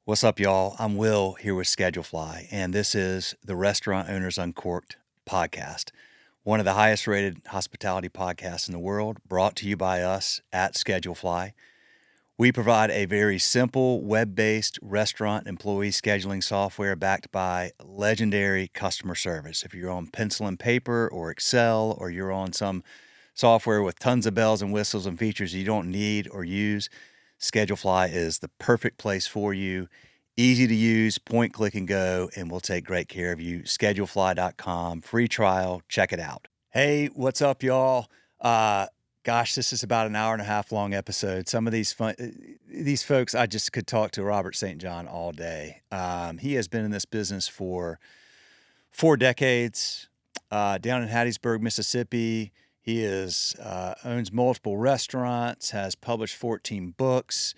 What's up, y'all? I'm Will here with Schedulefly, and this is the Restaurant Owners Uncorked podcast, one of the highest rated hospitality podcasts in the world, brought to you by us at Schedulefly. We provide a very simple web based restaurant employee scheduling software backed by legendary customer service. If you're on pencil and paper or Excel, or you're on some software with tons of bells and whistles and features you don't need or use, Schedulefly is the perfect place for you. Easy to use, point, click, and go, and we'll take great care of you. Schedulefly.com, free trial. Check it out. Hey, what's up, y'all? Gosh, this is about an hour and a half long episode. Some of these folks, I just could talk to Robert St. John all day. He has been in this business for 4 decades, down in Hattiesburg, Mississippi. He owns multiple restaurants, has published 14 books,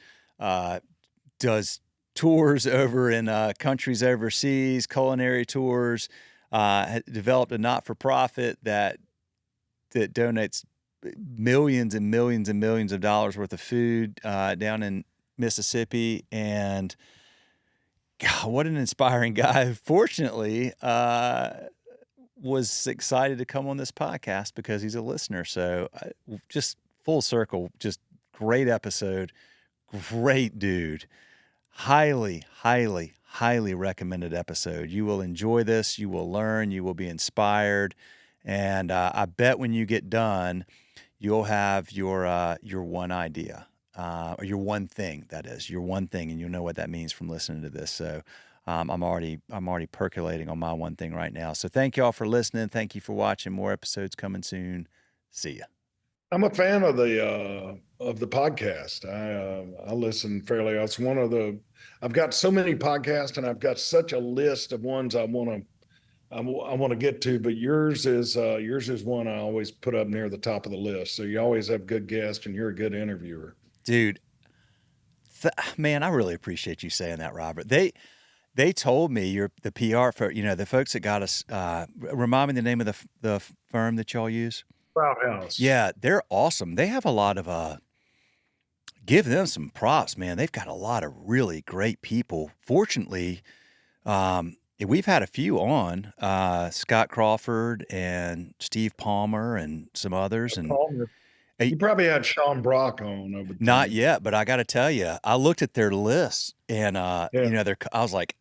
does tours over in countries overseas, culinary tours, developed a not-for-profit that donates millions and millions and millions of dollars worth of food down in Mississippi. And God, what an inspiring guy. Fortunately, was excited to come on this podcast because he's a listener. So just full circle, just great episode, great dude. Highly, highly, highly recommended episode. You will enjoy this. You will learn. You will be inspired. And I bet when you get done, you'll have your one idea, or your one thing, that is, your one thing, and you'll know what that means from listening to this. So I'm already percolating on my one thing right now. So thank y'all for listening. Thank you for watching. More episodes coming soon. See ya. I'm a fan of the podcast. I listen fairly. It's one of the. I've got so many podcasts, and I've got such a list of ones I want to get to. But yours is one I always put up near the top of the list. So you always have good guests, and you're a good interviewer, dude. Man, I really appreciate you saying that, Robert. They told me you're the PR for the folks that got us. Remind me the name of the firm that y'all use. Proud House. Yeah, they're awesome. They have a lot of give them some props, man. They've got a lot of really great people. Fortunately, we've had a few on, Scott Crawford and Steve Palmer and some others. And Palmer. You probably had Sean Brock on over. Not yet, but I got to tell you, I looked at their list and I was like,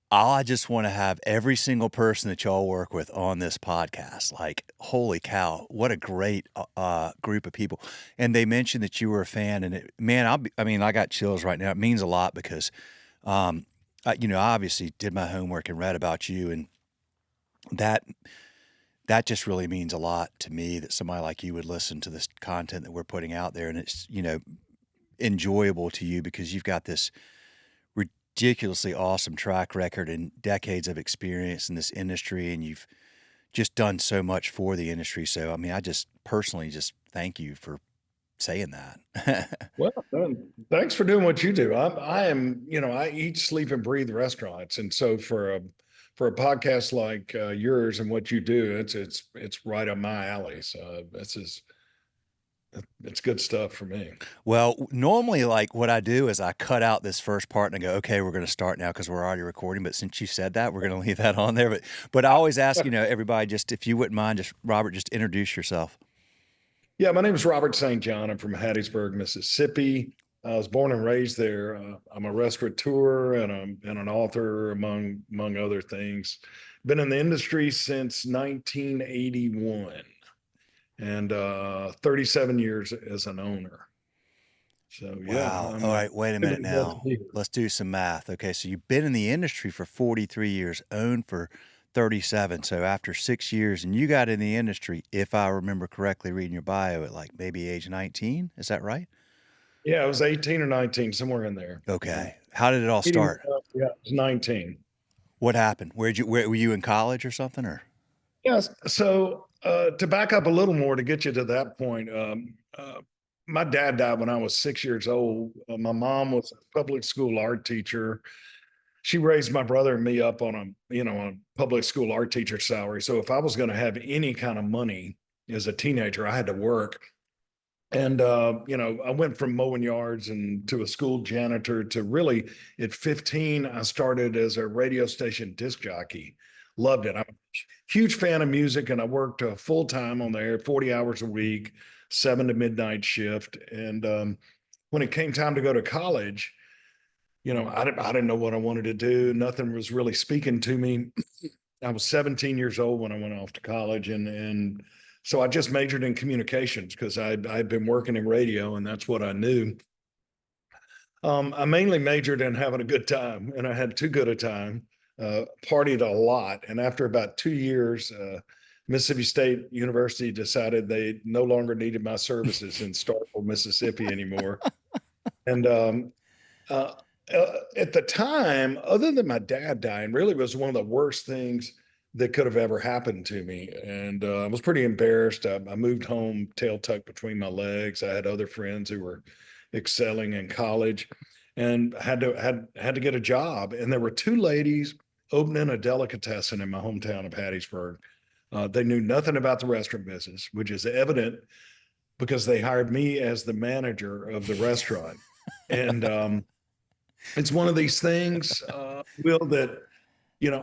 I just want to have every single person that y'all work with on this podcast. Like, holy cow, what a great group of people. And they mentioned that you were a fan, and I got chills right now. It means a lot because, I obviously did my homework and read about you, and that just really means a lot to me that somebody like you would listen to this content that we're putting out there, and it's, enjoyable to you because you've got this ridiculously awesome track record and decades of experience in this industry, and you've just done so much for the industry. So, I mean, I just personally just thank you for saying that. Well, thanks for doing what you do. I eat, sleep, and breathe restaurants, and so for a podcast like yours and what you do, it's right up my alley. So it's good stuff for me. Well, normally, like, what I do is I cut out this first part and I go, okay, we're going to start now because we're already recording. But since you said that, we're going to leave that on there. But I always ask, everybody, just if you wouldn't mind, Robert, just introduce yourself. Yeah, my name is Robert St. John. I'm from Hattiesburg, Mississippi. I was born and raised there. I'm a restaurateur and an author, among other things. Been in the industry since 1981. And 37 years as an owner. So, yeah. Wow. All right. Wait a minute now. Let's do some math. Okay. So you've been in the industry for 43 years, owned for 37. So after 6 years, and you got in the industry, if I remember correctly, reading your bio at like maybe age 19. Is that right? Yeah, I was 18 or 19, somewhere in there. Okay. How did it all start? Yeah, I was 19. What happened? Where were you in college or something, or? Yes. So, to back up a little more to get you to that point, my dad died when I was 6 years old. My mom was a public school art teacher. She raised my brother and me up on a public school art teacher salary. So if I was going to have any kind of money as a teenager, I had to work. And I went from mowing yards and to a school janitor to really at 15, I started as a radio station disc jockey. Loved it. I'm a huge fan of music, and I worked full time on the air, 40 hours a week, 7 to midnight shift. And when it came time to go to college, I didn't know what I wanted to do. Nothing was really speaking to me. I was 17 years old when I went off to college, and so I just majored in communications because I'd been working in radio, and that's what I knew. I mainly majored in having a good time, and I had too good a time. Partied a lot, and after about 2 years, Mississippi State University decided they no longer needed my services in Starkville, Mississippi anymore. And uh, at the time, other than my dad dying, really was one of the worst things that could have ever happened to me. And I was pretty embarrassed. I moved home, tail tucked between my legs. I had other friends who were excelling in college, and had to get a job. And there were two ladies opening a delicatessen in my hometown of Hattiesburg. They knew nothing about the restaurant business, which is evident because they hired me as the manager of the restaurant. And it's one of these things, Will, that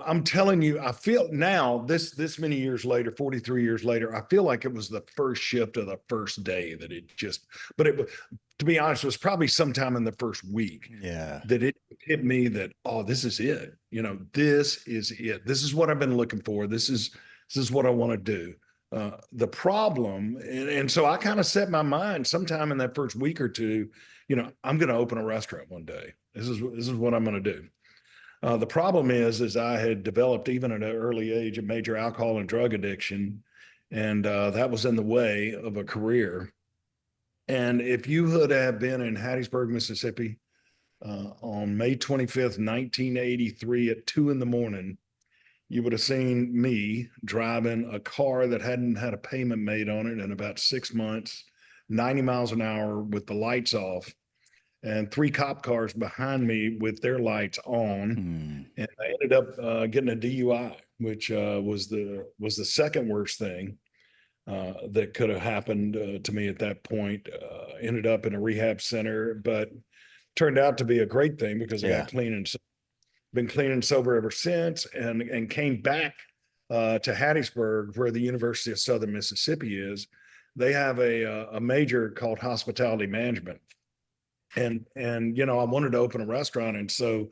I'm telling you, I feel now this many years later, 43 years later, I feel like it was the first shift of the first day that it just, but to be honest, it was probably sometime in the first week Yeah. that it hit me that, oh, this is it. This is it. This is what I've been looking for. This is what I want to do. The problem, and so I kind of set my mind sometime in that first week or two, I'm going to open a restaurant one day. This is what I'm going to do. The problem is I had developed even at an early age a major alcohol and drug addiction, and that was in the way of a career. And if you would have been in Hattiesburg, Mississippi, on May 25th, 1983, at 2 in the morning, you would have seen me driving a car that hadn't had a payment made on it in about 6 months, 90 miles an hour with the lights off, and three cop cars behind me with their lights on. Mm. And I ended up getting a DUI, which was the second worst thing that could have happened to me at that point. Ended up in a rehab center, but turned out to be a great thing because I Yeah. got clean and been clean and sober ever since, and came back to Hattiesburg, where the University of Southern Mississippi is. They have a major called hospitality management, and I wanted to open a restaurant, and so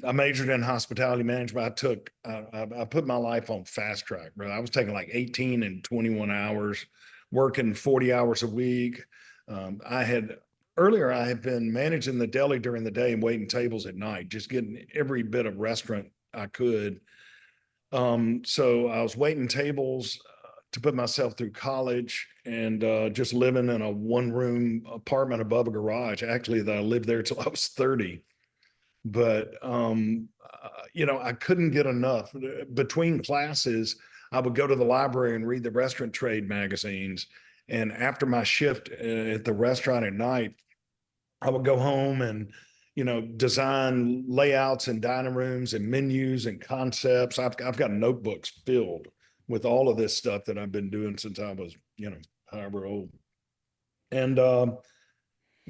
I majored in hospitality management. I put my life on fast track, bro. I was taking like 18 and 21 hours, working 40 hours a week. I had Earlier, I had been managing the deli during the day and waiting tables at night, just getting every bit of restaurant I could. So I was waiting tables to put myself through college, and just living in a one-room apartment above a garage. Actually, that I lived there till I was 30. But I couldn't get enough. Between classes, I would go to the library and read the restaurant trade magazines. And after my shift at the restaurant at night, I would go home and design layouts and dining rooms and menus and concepts. I've got notebooks filled with all of this stuff that I've been doing since I was however old. And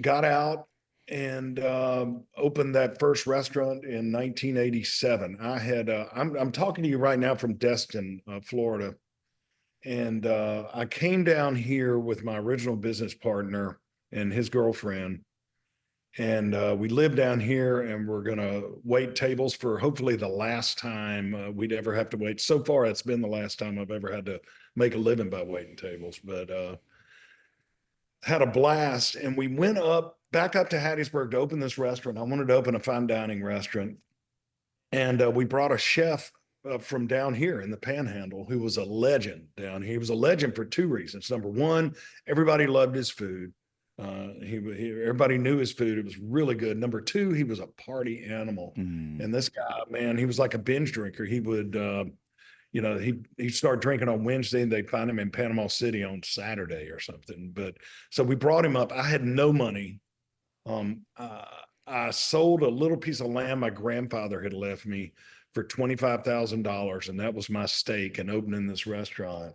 got out and opened that first restaurant in 1987. I'm talking to you right now from Destin, Florida, and I came down here with my original business partner and his girlfriend, and we lived down here, and we're gonna wait tables for hopefully the last time we'd ever have to wait. So far, it's been the last time I've ever had to make a living by waiting tables, but had a blast. And we went back up to Hattiesburg to open this restaurant. I wanted to open a fine dining restaurant, and we brought a chef from down here in the Panhandle who was a legend down here. He was a legend for two reasons. Number one, everybody loved his food. Everybody knew his food. It was really good. Number two, he was a party animal. Mm. And this guy, man, he was like a binge drinker. He would, he'd start drinking on Wednesday, and they'd find him in Panama City on Saturday or something. But so we brought him up. I had no money. I sold a little piece of land my grandfather had left me for $25,000, and that was my stake in opening this restaurant.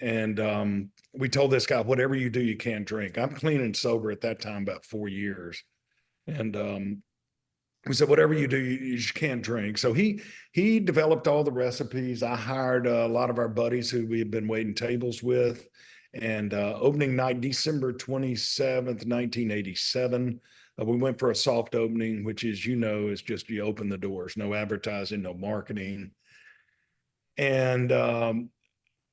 And we told this guy, whatever you do, you can't drink. I'm clean and sober at that time, about 4 years. And we said, whatever you do, you just can't drink. So he developed all the recipes. I hired a lot of our buddies who we had been waiting tables with. And opening night, December 27th, 1987, we went for a soft opening, which is, is just you open the doors, no advertising, no marketing. And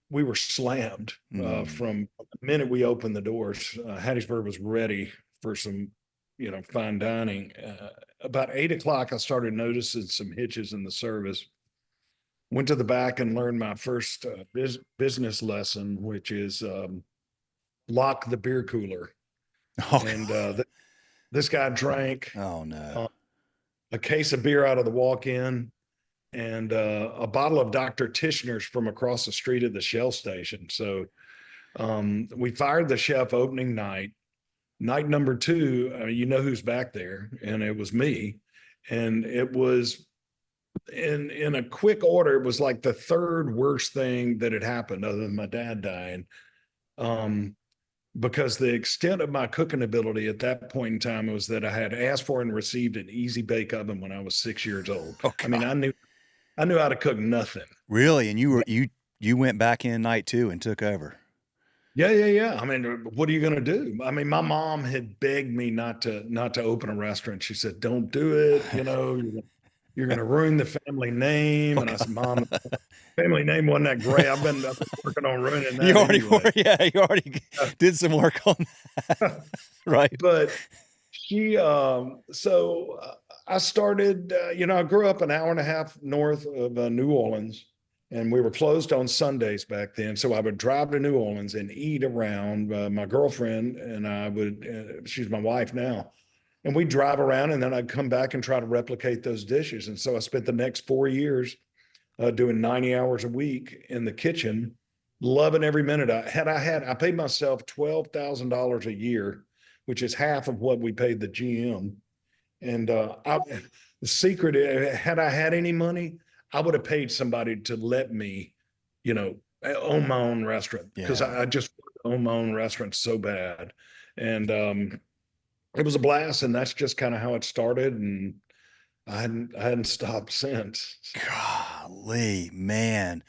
we were slammed from the minute we opened the doors. Hattiesburg was ready for some, fine dining. About 8 o'clock, I started noticing some hitches in the service. Went to the back and learned my first business lesson, which is lock the beer cooler. Oh, And this guy drank oh no. a case of beer out of the walk-in and a bottle of Dr. Tishner's from across the street at the Shell station. So we fired the chef opening night. Night number two, who's back there, and it was me. And it was in a quick order, it was like the third worst thing that had happened other than my dad dying. Because the extent of my cooking ability at that point in time was that I had asked for and received an easy bake oven when I was 6 years old. Oh, I mean, I knew how to cook nothing. Really? And you went back in night two and took over. Yeah. I mean, what are you going to do? I mean, my mom had begged me not to open a restaurant. She said, "Don't do it. You're going to ruin the family name." And I said, "Mom, family name wasn't that great. I've been working on ruining that You already did some work on that, right?" But so I started. I grew up an hour and a half north of New Orleans, and we were closed on Sundays back then. So I would drive to New Orleans and eat around. My girlfriend and I would. She's my wife now. And we'd drive around, and then I'd come back and try to replicate those dishes. And so I spent the next 4 years doing 90 hours a week in the kitchen, loving every minute. I paid myself $12,000 a year, which is half of what we paid the GM. And the secret, had I had any money, I would have paid somebody to let me, own my own restaurant, because I just own my own restaurant so bad. And it was a blast, and that's just kind of how it started. And I hadn't stopped since. Golly, man.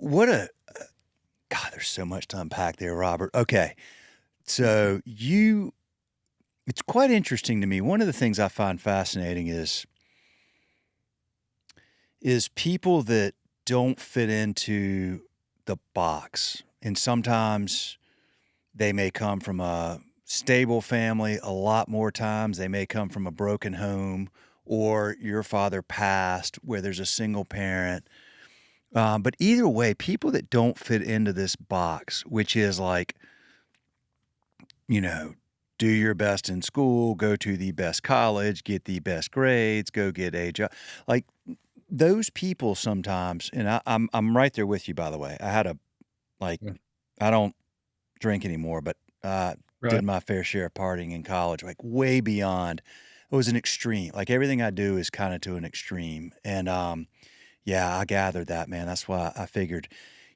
God, there's so much to unpack there, Robert. Okay. So it's quite interesting to me. One of the things I find fascinating is people that don't fit into the box. And sometimes they may come from a stable family. A lot more times they may come from a broken home, or your father passed where there's a single parent. But either way, people that don't fit into this box, which is like, do your best in school, go to the best college, get the best grades, go get a job. Like those people sometimes, and I'm right there with you, by the way. I don't drink anymore, but did my fair share of partying in college, like way beyond. It was an extreme. Like everything I do is kind of to an extreme. And yeah, I gathered that, man. That's why I figured,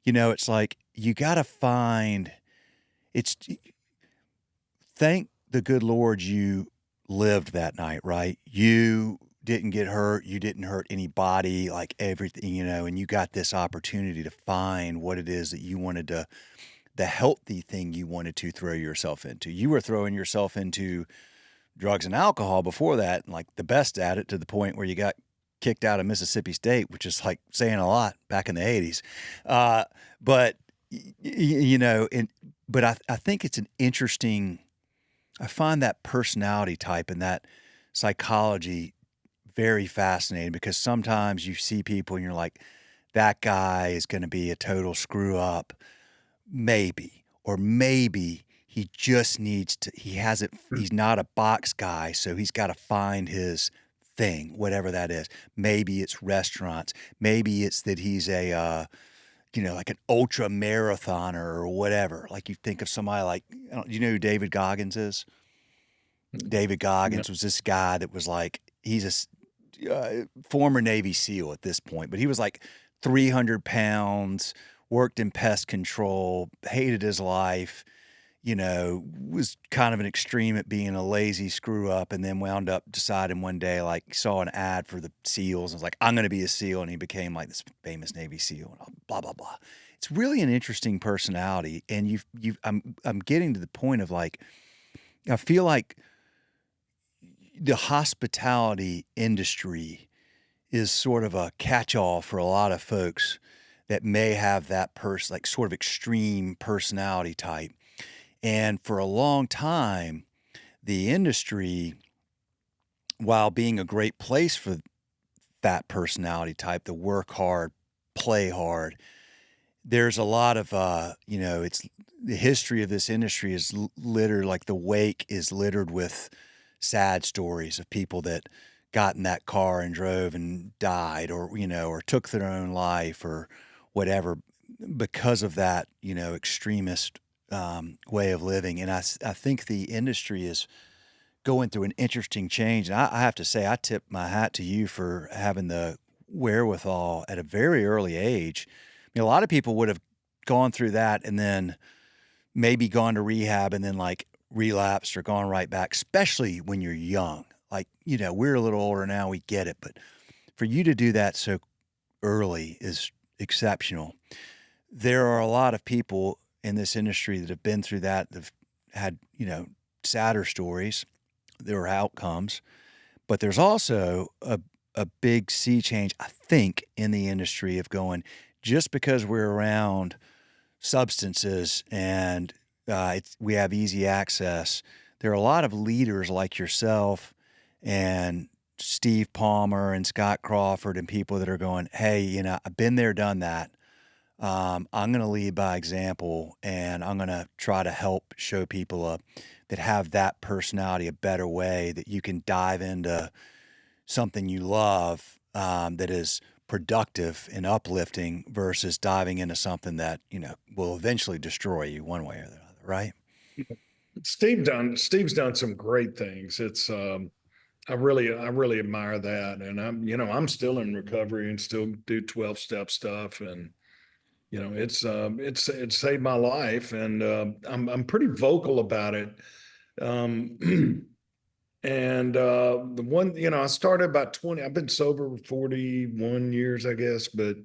it's like you got to find thank the good Lord you lived that night, right? You didn't get hurt. You didn't hurt anybody, like everything, and you got this opportunity to find what it is that you wanted to, the healthy thing you wanted to throw yourself into. You were throwing yourself into drugs and alcohol before that, and like the best at it, to the point where you got kicked out of Mississippi State, which is like saying a lot back in the 80s. But I think it's an interesting, I find that personality type and that psychology very fascinating, because sometimes you see people and you're like, that guy is going to be a total screw up. Maybe, or maybe he just needs to, he's not a box guy, so he's got to find his thing, whatever that is. Maybe it's restaurants. Maybe it's that he's a, like an ultra marathoner or whatever. Like you think of somebody like, you know who David Goggins is? David Goggins was this guy that was like, he's a former Navy SEAL at this point, but he was like 300 pounds, worked in pest control, hated his life, you know, was kind of an extreme at being a lazy screw up, and then wound up deciding one day, like, saw an ad for the SEALs and was like, I'm going to be a SEAL. And he became like this famous Navy SEAL and blah, blah, blah. It's really an interesting personality. And I'm getting to the point of like, I feel like the hospitality industry is sort of a catch-all for a lot of folks that may have that like sort of extreme personality type. And for a long time, the industry, while being a great place for that personality type, the work hard, play hard, there's a lot of, it's the history of this industry is littered, like the wake is littered with sad stories of people that got in that car and drove and died, or, or took their own life or whatever because of that, extremist way of living. And I think the industry is going through an interesting change. And I have to say, I tip my hat to you for having the wherewithal at a very early age. I mean, a lot of people would have gone through that and then maybe gone to rehab and then like relapsed or gone right back, especially when you're young. Like, we're a little older now, we get it. But for you to do that so early is exceptional. There are a lot of people in this industry that have been through that, that have had, sadder stories. There are outcomes, but there's also a big sea change, I think, in the industry of going, just because we're around substances and we have easy access, there are a lot of leaders like yourself and Steve Palmer and Scott Crawford and people that are going, hey, I've been there, done that. I'm going to lead by example, and I'm going to try to help show people that have that personality a better way, that you can dive into something you love that is productive and uplifting versus diving into something that, will eventually destroy you one way or the other, right? Steve's done some great things. It's I really admire that. And I'm still in recovery and still do 12-step stuff. And, it's saved my life, and I'm pretty vocal about it. Um, and the one, I started about 20, I've been sober 41 years, I guess, but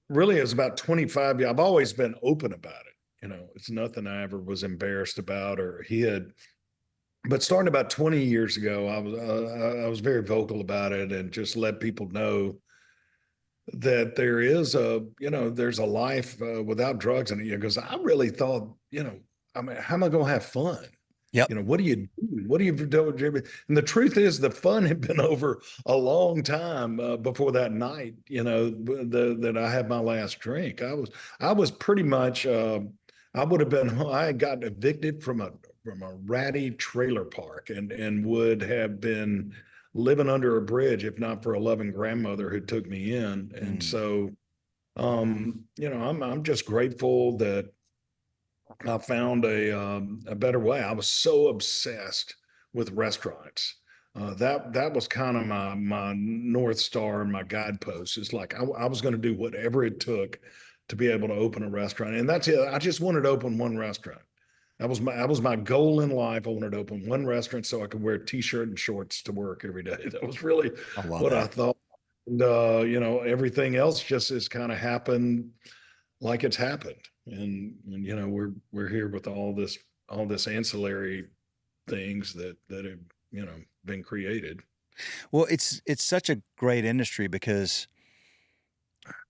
really it's about 25 years. I've always been open about it. It's nothing I ever was embarrassed about or hid. But starting about 20 years ago, I was very vocal about it and just let people know that there's a life without drugs in it. Because I really thought, I mean, how am I going to have fun? Yep. What do you do? What do you do? And the truth is, the fun had been over a long time before that night. That I had my last drink. I was pretty much. I had gotten evicted from a ratty trailer park and would have been living under a bridge if not for a loving grandmother who took me in. And Mm. so, I'm just grateful that I found a better way. I was so obsessed with restaurants. That was kind of my North Star and my guidepost. It's like I was going to do whatever it took to be able to open a restaurant. And that's it. I just wanted to open one restaurant. That was my goal in life. I wanted to open one restaurant so I could wear a t-shirt and shorts to work every day. That was really I love what I that. thought. And everything else just has kind of happened like it's happened. And we're here with all this ancillary things that have, been created. Well, it's such a great industry because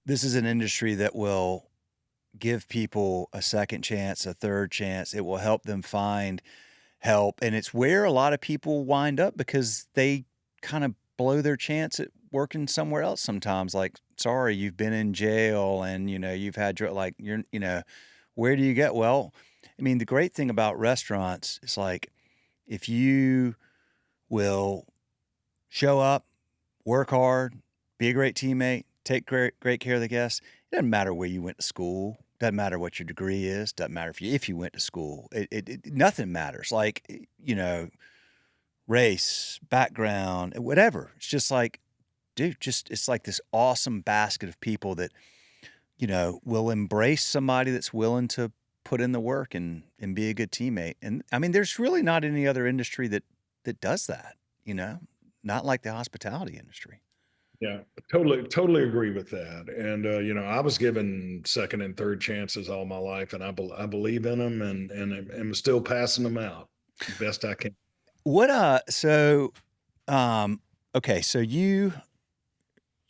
this is an industry that will give people a second chance, a third chance. It will help them find help. And it's where a lot of people wind up because they kind of blow their chance at working somewhere else sometimes. Like, sorry, you've been in jail and, you've had, like, where do you get? Well, I mean, the great thing about restaurants is like, if you will show up, work hard, be a great teammate, take great care of the guests. It doesn't matter where you went to school. Doesn't matter what your degree is. Doesn't matter if you went to school. Nothing matters. Like, race, background, whatever. It's just like, dude, it's like this awesome basket of people that will embrace somebody that's willing to put in the work and be a good teammate. And I mean, there's really not any other industry that does that, you know, not like the hospitality industry. Yeah, totally agree with that. And I was given second and third chances all my life, and I believe in them, and I'm still passing them out best I can. What um okay, so you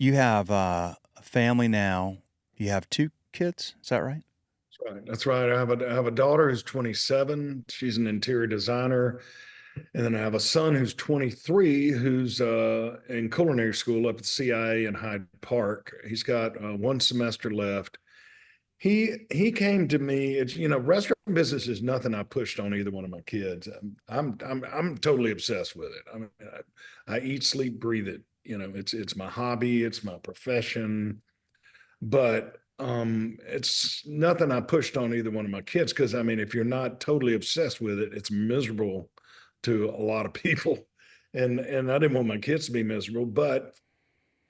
have a family now. You have two kids, is that right? That's right. That's right. I have a daughter who's 27. She's an interior designer. And then I have a son who's 23 who's in culinary school up at CIA in Hyde Park. He's got one semester left. He came to me. It's restaurant business is nothing I pushed on either one of my kids. I'm totally obsessed with it. I mean, I eat, sleep, breathe it. It's my hobby. It's my profession. But it's nothing I pushed on either one of my kids because I mean, if you're not totally obsessed with it, it's miserable to a lot of people. And I didn't want my kids to be miserable, but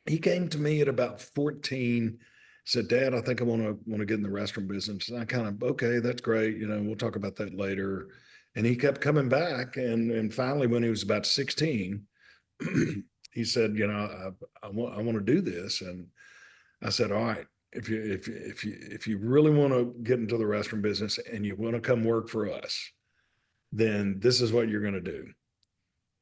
he came to me at about 14, said, Dad, I think I want to get in the restaurant business. And I kind of, okay, that's great. We'll talk about that later. And he kept coming back. And finally, when he was about 16, he said, I want to do this. And I said, all right, if you really want to get into the restaurant business and you want to come work for us, then this is what you're going to do.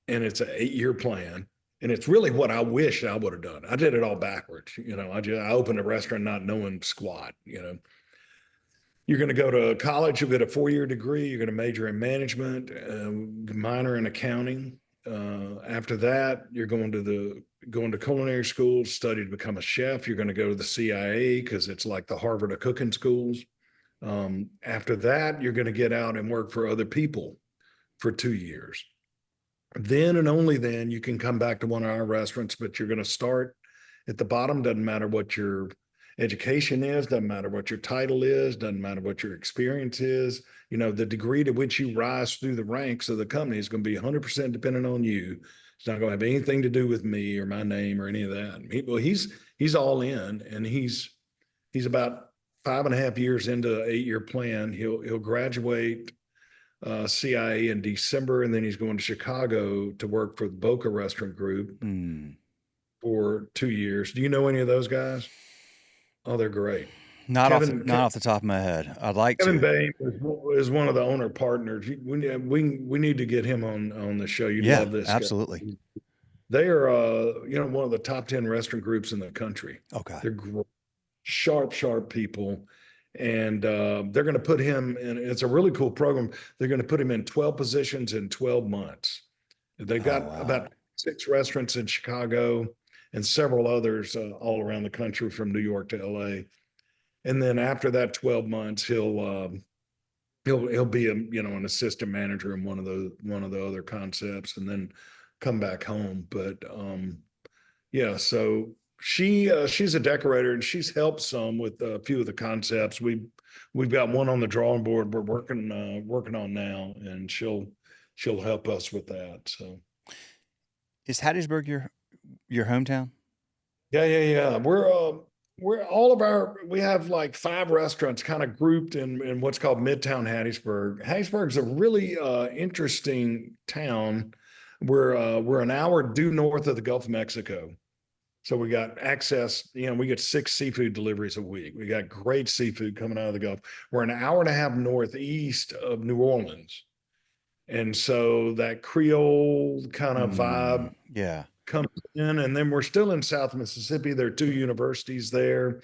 And it's an 8-year plan. And it's really what I wish I would have done. I did it all backwards. I opened a restaurant not knowing squat. You're going to go to college, you'll get a 4-year degree, you're going to major in management, minor in accounting. After that, you're going to culinary school, study to become a chef. You're going to go to the CIA because it's like the Harvard of cooking schools. After that, you're going to get out and work for other people for 2 years. Then and only then you can come back to one of our restaurants, but you're going to start at the bottom. Doesn't matter what your education is, doesn't matter what your title is, doesn't matter what your experience is. The degree to which you rise through the ranks of the company is going to be 100% dependent on you. It's not going to have anything to do with me or my name or any of that. He's all in, and he's about 5.5 years into an 8-year plan. He'll graduate CIA in December, and then he's going to Chicago to work for the Boca Restaurant Group Mm. for 2 years. Do you know any of those guys? Oh, they're great. Not off the top of my head. I'd like Kevin to. Bain is one of the owner partners. We need to get him on the show. You'd Yeah, love this guy. absolutely. They are one of the top 10 restaurant groups in the country. Okay. They're sharp people. And they're going to put him in. It's a really cool program. They're going to put him in 12 positions in 12 months. They've Oh, got wow. about 6 restaurants in Chicago and several others all around the country from New York to LA. And then after that 12 months, he'll be an assistant manager in one of the other concepts, and then come back home. But yeah, so she's a decorator, and she's helped some with a few of the concepts. We've got one on the drawing board we're working on now, and she'll help us with that. So Is Hattiesburg your hometown? yeah. We're we have like 5 restaurants kind of grouped in what's called Midtown Hattiesburg. Hattiesburg's a really interesting town. We're an hour due north of the Gulf of Mexico. So we got access, we get 6 seafood deliveries a week. We got great seafood coming out of the Gulf. We're an hour and a half northeast of New Orleans. And so that Creole kind of vibe Yeah. comes in. And then we're still in South Mississippi. There are 2 universities there.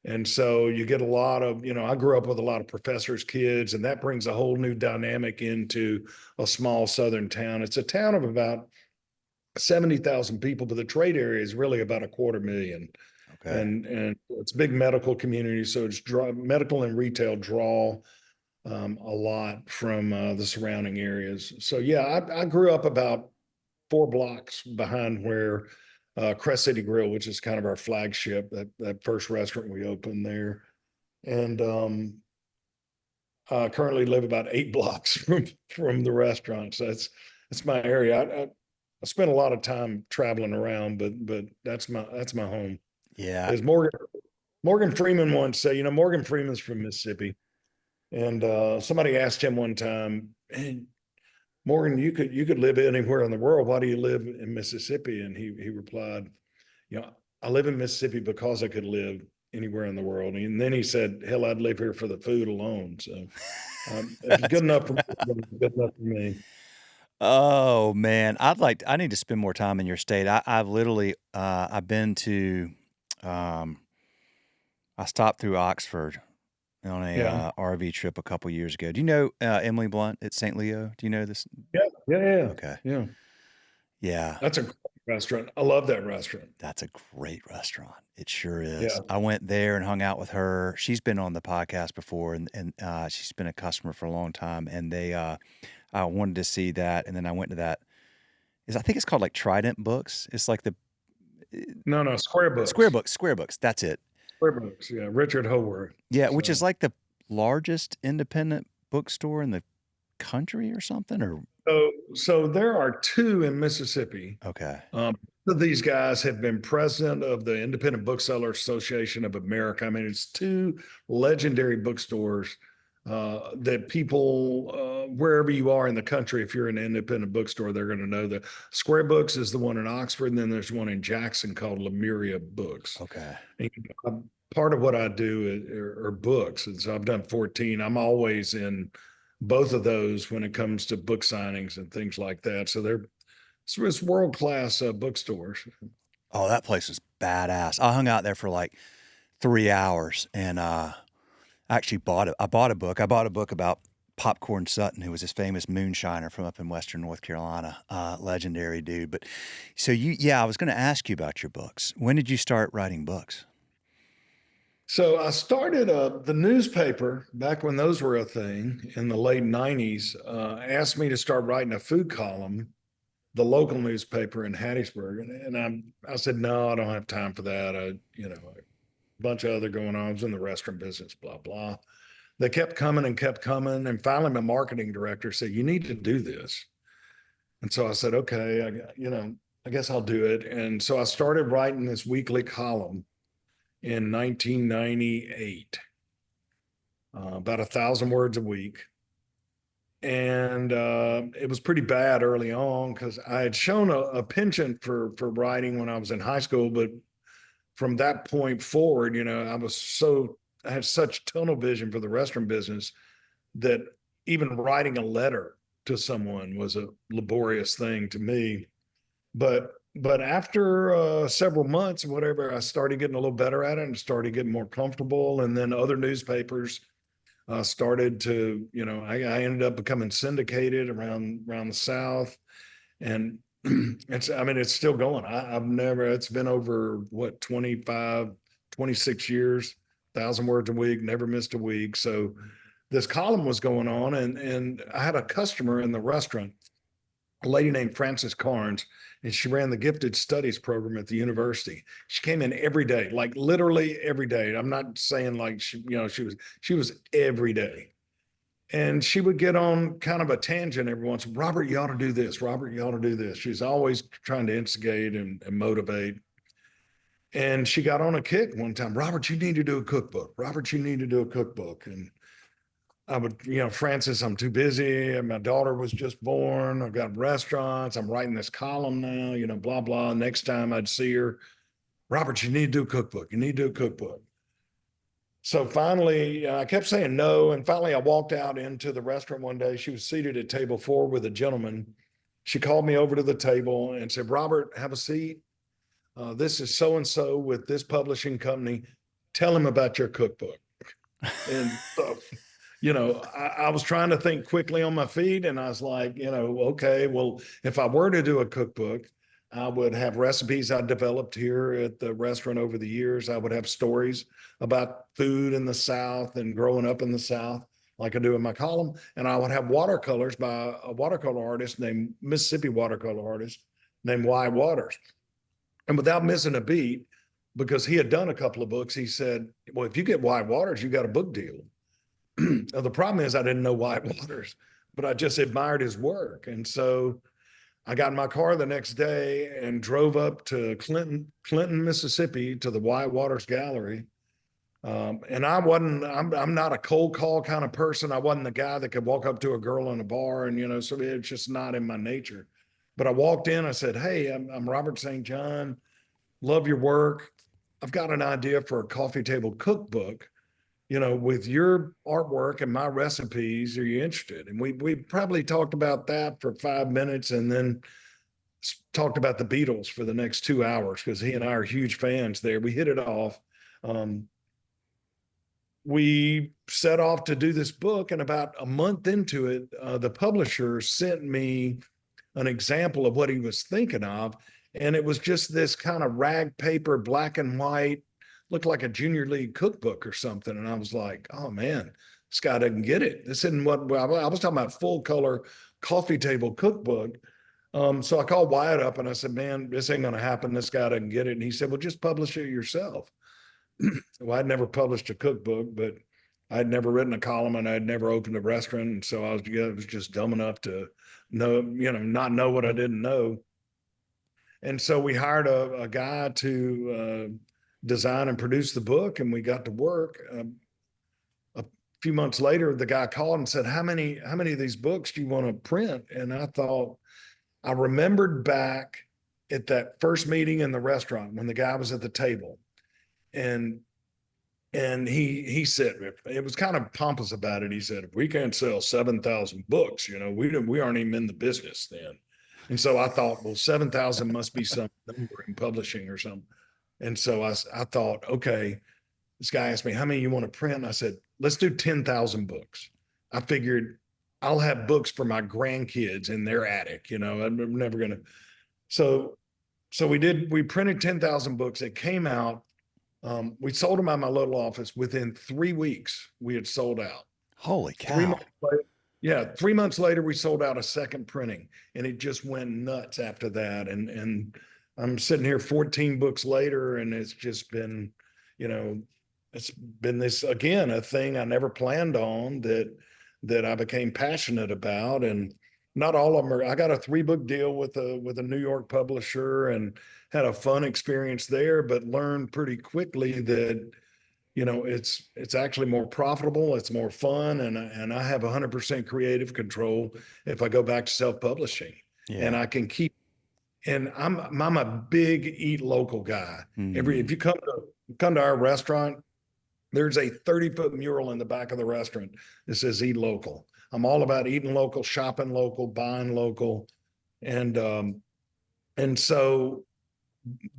And so you get a lot of, I grew up with a lot of professors' kids, and that brings a whole new dynamic into a small southern town. It's a town of about 70,000 people, but the trade area is really about 250,000. Okay. And it's a big medical community. So medical and retail draw a lot from the surrounding areas. So yeah, I grew up about 4 blocks behind where Crest City Grill, which is kind of our flagship, that first restaurant we opened there. And I currently live about 8 blocks from the restaurant. So that's my area. I spent a lot of time traveling around, but that's my home. Yeah. Is Morgan Morgan Freeman once said, Morgan Freeman's from Mississippi. And somebody asked him one time, hey, Morgan, you could live anywhere in the world. Why do you live in Mississippi? And he replied, I live in Mississippi because I could live anywhere in the world. And then he said, hell, I'd live here for the food alone. So if it's good enough for me, it's good enough for me. Oh man, I need to spend more time in your state. I've literally I've been to um I stopped through Oxford on a Yeah. RV trip a couple years ago. Do you know Emily Blunt at St. Leo? Do you know this? Yeah. Yeah. Yeah. Okay. Yeah. Yeah. That's a great restaurant. I love that restaurant. That's a great restaurant. It sure is. Yeah. I went there and hung out with her. She's been on the podcast before, and she's been a customer for a long time. And I wanted to see that, and then I went to that. I think it's called like Trident Books. It's like the No, Square Books. Square Books. That's it. Square Books. Yeah. Richard Howard. Yeah, which is So, like the largest independent bookstore in the country or something. Or so there are two in Mississippi. okay, Um, these guys have been president of the Independent Bookseller Association of America. I mean, it's two legendary bookstores that people, wherever you are in the country, if you're an independent bookstore, they're going to know that Square Books is the one in Oxford, and then there's one in Jackson called Lemuria Books. okay. And part of what I do are books, and so I've done 14. I'm always in both of those when it comes to book signings and things like that. So it's world class bookstores. Oh, that place was badass. I hung out there for like 3 hours, and I actually bought it. I bought a book. I bought a book about Popcorn Sutton, who was this famous moonshiner from up in Western North Carolina, legendary dude. But so yeah, I was going to ask you about your books. When did you start writing books? So I started the newspaper back when those were a thing in the late 90s, asked me to start writing a food column, the local newspaper in Hattiesburg. And I said, no, I don't have time for that. A bunch of other going on. I was in the restaurant business, blah, blah. They kept coming and kept coming. And finally, my marketing director said, you need to do this. And so I said, okay, I guess I'll do it. And so I started writing this weekly column in 1998, about 1,000 words a week. And it was pretty bad early on because I had shown a penchant for writing when I was in high school. But from that point forward, I had such tunnel vision for the restaurant business that even writing a letter to someone was a laborious thing to me. But after several months or whatever, I started getting a little better at it and started getting more comfortable. And then other newspapers started to, I ended up becoming syndicated around the South, and it's still going. It's been over what 25, 26 years, 1,000 words a week, never missed a week. So this column was going on, and I had a customer in the restaurant, a lady named Frances Carnes, and she ran the gifted studies program at the university. She came in every day, like literally every day. I'm not saying like she was every day. And she would get on kind of a tangent every once. Robert, you ought to do this. Robert, you ought to do this. She's always trying to instigate and motivate. And she got on a kick one time. Robert, you need to do a cookbook. Robert, you need to do a cookbook. And I would, Francis, I'm too busy. And my daughter was just born. I've got restaurants. I'm writing this column now, blah, blah. Next time I'd see her, Robert, you need to do a cookbook. You need to do a cookbook. So finally, I kept saying no. And finally, I walked out into the restaurant one day. She was seated at table 4 with a gentleman. She called me over to the table and said, Robert, have a seat. This is so-and-so with this publishing company. Tell him about your cookbook. And so, I was trying to think quickly on my feet, and I was like, okay, well, if I were to do a cookbook, I would have recipes I developed here at the restaurant over the years. I would have stories about food in the South and growing up in the South, like I do in my column. And I would have watercolors by a watercolor artist named Mississippi watercolor artist named Y. Waters. And without missing a beat, because he had done a couple of books, he said, well, if you get Y. Waters, you got a book deal. The problem is I didn't know Y. Waters, but I just admired his work. And so I got in my car the next day and drove up to Clinton, Mississippi to the Y. Waters Gallery And I'm not a cold call kind of person. I wasn't the guy that could walk up to a girl in a bar and, so it's just not in my nature. But I walked in, I said, "Hey, I'm Robert St. John. Love your work. I've got an idea for a coffee table cookbook, with your artwork and my recipes. Are you interested?" And we probably talked about that for 5 minutes and then talked about the Beatles for the next 2 hours because he and I are huge fans there. We hit it off. Um, we set off to do this book, and about a month into it, the publisher sent me an example of what he was thinking of, and it was just this kind of rag paper, black and white, looked like a junior league cookbook or something. And I was like, "Oh man, this guy doesn't get it. This isn't what I was talking about. Full color coffee table cookbook." So I called Wyatt up and I said, "Man, this ain't going to happen. This guy doesn't get it." And he said, "Well, just publish it yourself." Well, I'd never published a cookbook, but I'd never written a column and I'd never opened a restaurant. And so I was just dumb enough to know, not know what I didn't know. And so we hired a guy to design and produce the book, and we got to work. A few months later, the guy called and said, how many of these books do you want to print?" And I thought, I remembered back at that first meeting in the restaurant when the guy was at the table, and he said, it was kind of pompous about it. He said, "If we can't sell 7,000 books, we aren't even in the business then." And so I thought, well, 7,000 must be some number in publishing or something. And so I thought, okay, this guy asked me, "How many you want to print?" And I said, "Let's do 10,000 books." I figured I'll have books for my grandkids in their attic. I'm never going to. So, we printed 10,000 books. It came out. We sold them at my little office. Within 3 weeks, we had sold out. Holy Three cow. months later, yeah, 3 months later, we sold out a second printing, and it just went nuts after that. And I'm sitting here 14 books later, and it's just been, you know, it's been this again a thing I never planned on that I became passionate about. And not all of them are. I got a 3 book deal with a New York publisher and had a fun experience there, but learned pretty quickly that it's actually more profitable, it's more fun, and I have 100% creative control if I go back to self-publishing. And Yeah. I can keep, and I'm a big eat local guy. If Mm. you come to our restaurant, there's a 30-foot mural in the back of the restaurant that says "Eat Local." I'm all about eating local, shopping local, buying local. And um and so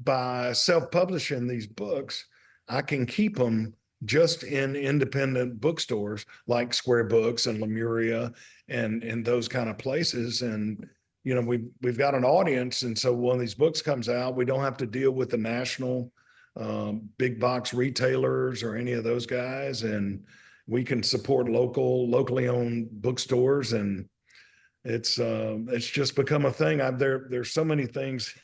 by self-publishing these books, I can keep them just in independent bookstores like Square Books and Lemuria and those kind of places. And we've got an audience, and so when these books comes out, we don't have to deal with the national big box retailers or any of those guys, and we can support locally owned bookstores. And it's just become a thing. There's so many things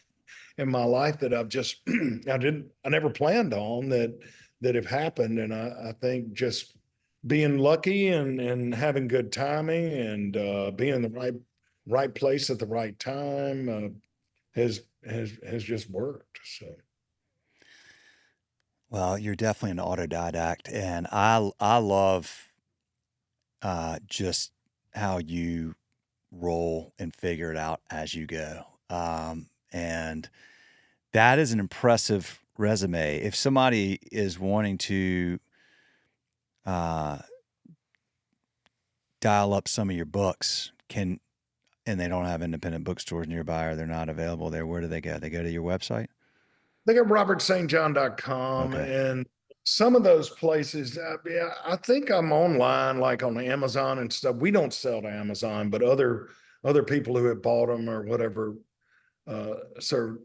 in my life that I never planned on that have happened. And I think just being lucky and having good timing and being in the right place at the right time has just worked. So Well, you're definitely an autodidact, and I love just how you roll and figure it out as you go. And that is an impressive resume. If somebody is wanting to uh, dial up some of your books, and they don't have independent bookstores nearby or they're not available there, where do they go? They go to your website? they got robertstjohn.com, Okay. and some of those places, yeah, I think I'm online, like on Amazon and stuff. We don't sell to Amazon, but other people who have bought them or whatever so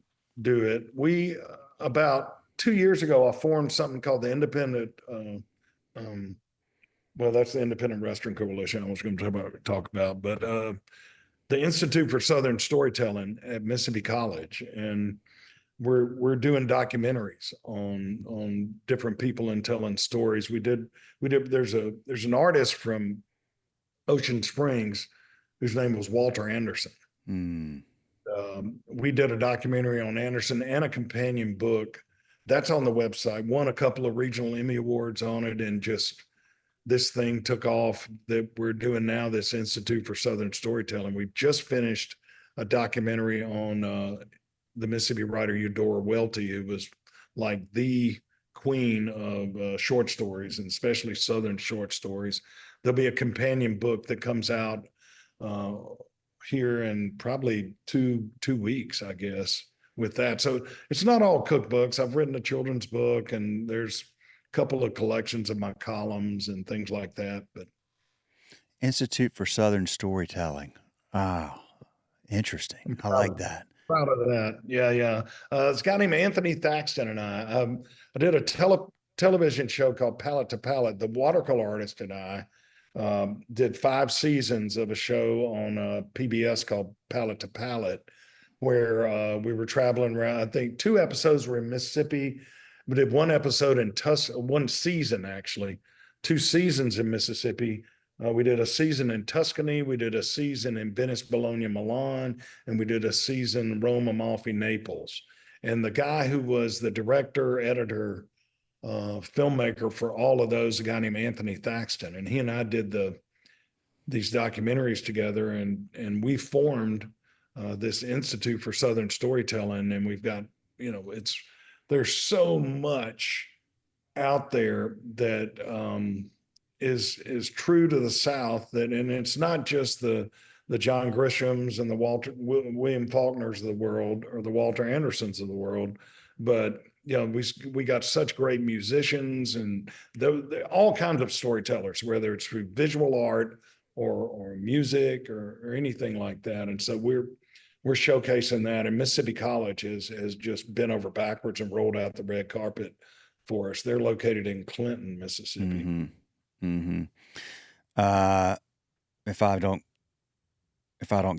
do it. We about 2 years ago, I formed something called the Independent. Um, well, that's the Independent Restaurant Coalition I was going to talk about, but the Institute for Southern Storytelling at Mississippi College, and we're doing documentaries on different people and telling stories. We did. There's an artist from Ocean Springs whose name was Walter Anderson. Mm. We did a documentary on Anderson and a companion book that's on the website. Won a couple of regional Emmy awards on it, and just this thing took off that we're doing now, this Institute for Southern Storytelling. We've just finished a documentary on the Mississippi writer Eudora Welty, who was like the queen of short stories, and especially Southern short stories. There'll be a companion book that comes out uh, here in probably two weeks, I guess, with that. So it's not all cookbooks. I've written a children's book, and there's a couple of collections of my columns and things like that. But Institute for Southern Storytelling. Oh, interesting. I'm I proud like of that. proud of that. Yeah, yeah. It's a guy named Anthony Thaxton and I did a television show called Palette to Palette. The watercolor artist and I did 5 seasons of a show on PBS called Palette to Palette, where we were traveling around. I think 2 episodes were in Mississippi. We did one episode in one season actually, 2 seasons in Mississippi. We did a season in Tuscany, we did a season in Venice, Bologna, Milan, and we did a season Rome, Amalfi, Naples. And the guy who was the director, editor, filmmaker for all of those, a guy named Anthony Thaxton, and he and I did these documentaries together, and we formed this Institute for Southern Storytelling, and we've got, there's so much out there that is true to the South, that, and it's not just the John Grishams and the William Faulkners of the world, or the Walter Andersons of the world, but we got such great musicians, and all kinds of storytellers, whether it's through visual art or music or anything like that. And so we're showcasing that, and Mississippi College has just been over backwards and rolled out the red carpet for us. They're located in Clinton, Mississippi. Mm-hmm. Mm-hmm. Uh, if I don't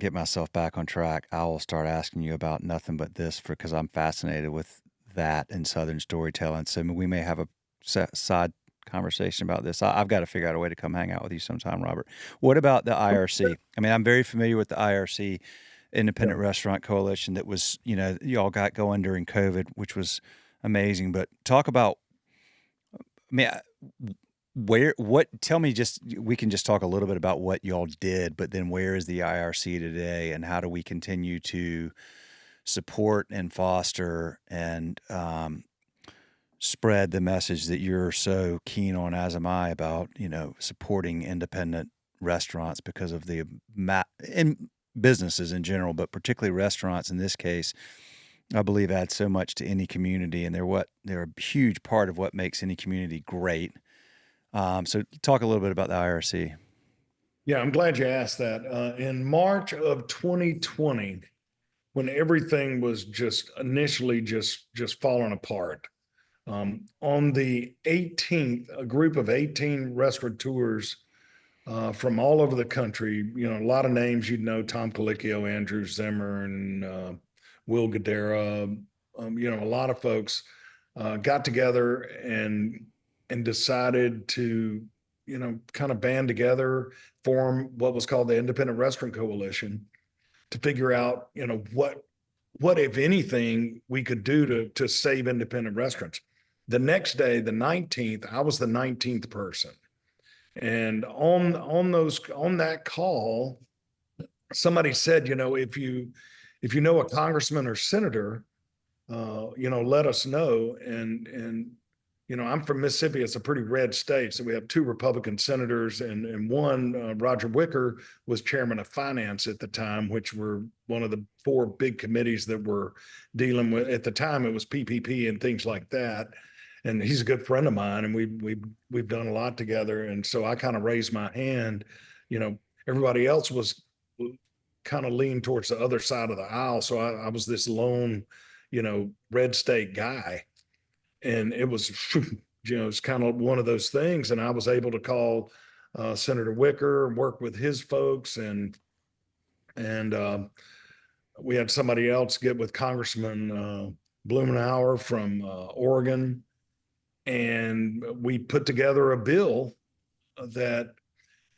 get myself back on track, I will start asking you about nothing but this, because I'm fascinated with that and Southern storytelling. So we may have a side conversation about this. I've got to figure out a way to come hang out with you sometime, Robert. What about the IRC? I mean, I'm very familiar with the IRC, Independent Restaurant Coalition, that was, y'all got going during COVID, which was amazing. But talk about, I mean, tell me, we can just talk a little bit about what y'all did, but then where is the IRC today, and how do we continue to support and foster and spread the message that you're so keen on, as am I, about, supporting independent restaurants, because of the and businesses in general, but particularly restaurants in this case, I believe add so much to any community, and they're a huge part of what makes any community great. So talk a little bit about the IRC. Yeah, I'm glad you asked that. In March of 2020, when everything was just initially just falling apart, on the 18th, a group of 18 restaurateurs from all over the country, a lot of names Tom Colicchio, Andrew Zimmer, and Will Guidera, a lot of folks got together and decided to, kind of band together, form what was called the Independent Restaurant Coalition, to figure out, what, if anything, we could do to save independent restaurants. The next day, the 19th, I was the 19th person. And on that call, somebody said, if you know a congressman or senator, let us know. And I'm from Mississippi. It's a pretty red state. So we have 2 Republican senators, and one, Roger Wicker, was chairman of finance at the time, which were one of the 4 big committees that were dealing with, at the time, it was PPP and things like that. And he's a good friend of mine, and we've done a lot together. And so I kind of raised my hand. Everybody else was kind of leaned towards the other side of the aisle. So I was this lone, red state guy. And it was, it's kind of one of those things. And I was able to call Senator Wicker and work with his folks. And we had somebody else get with Congressman Blumenauer from Oregon. And we put together a bill that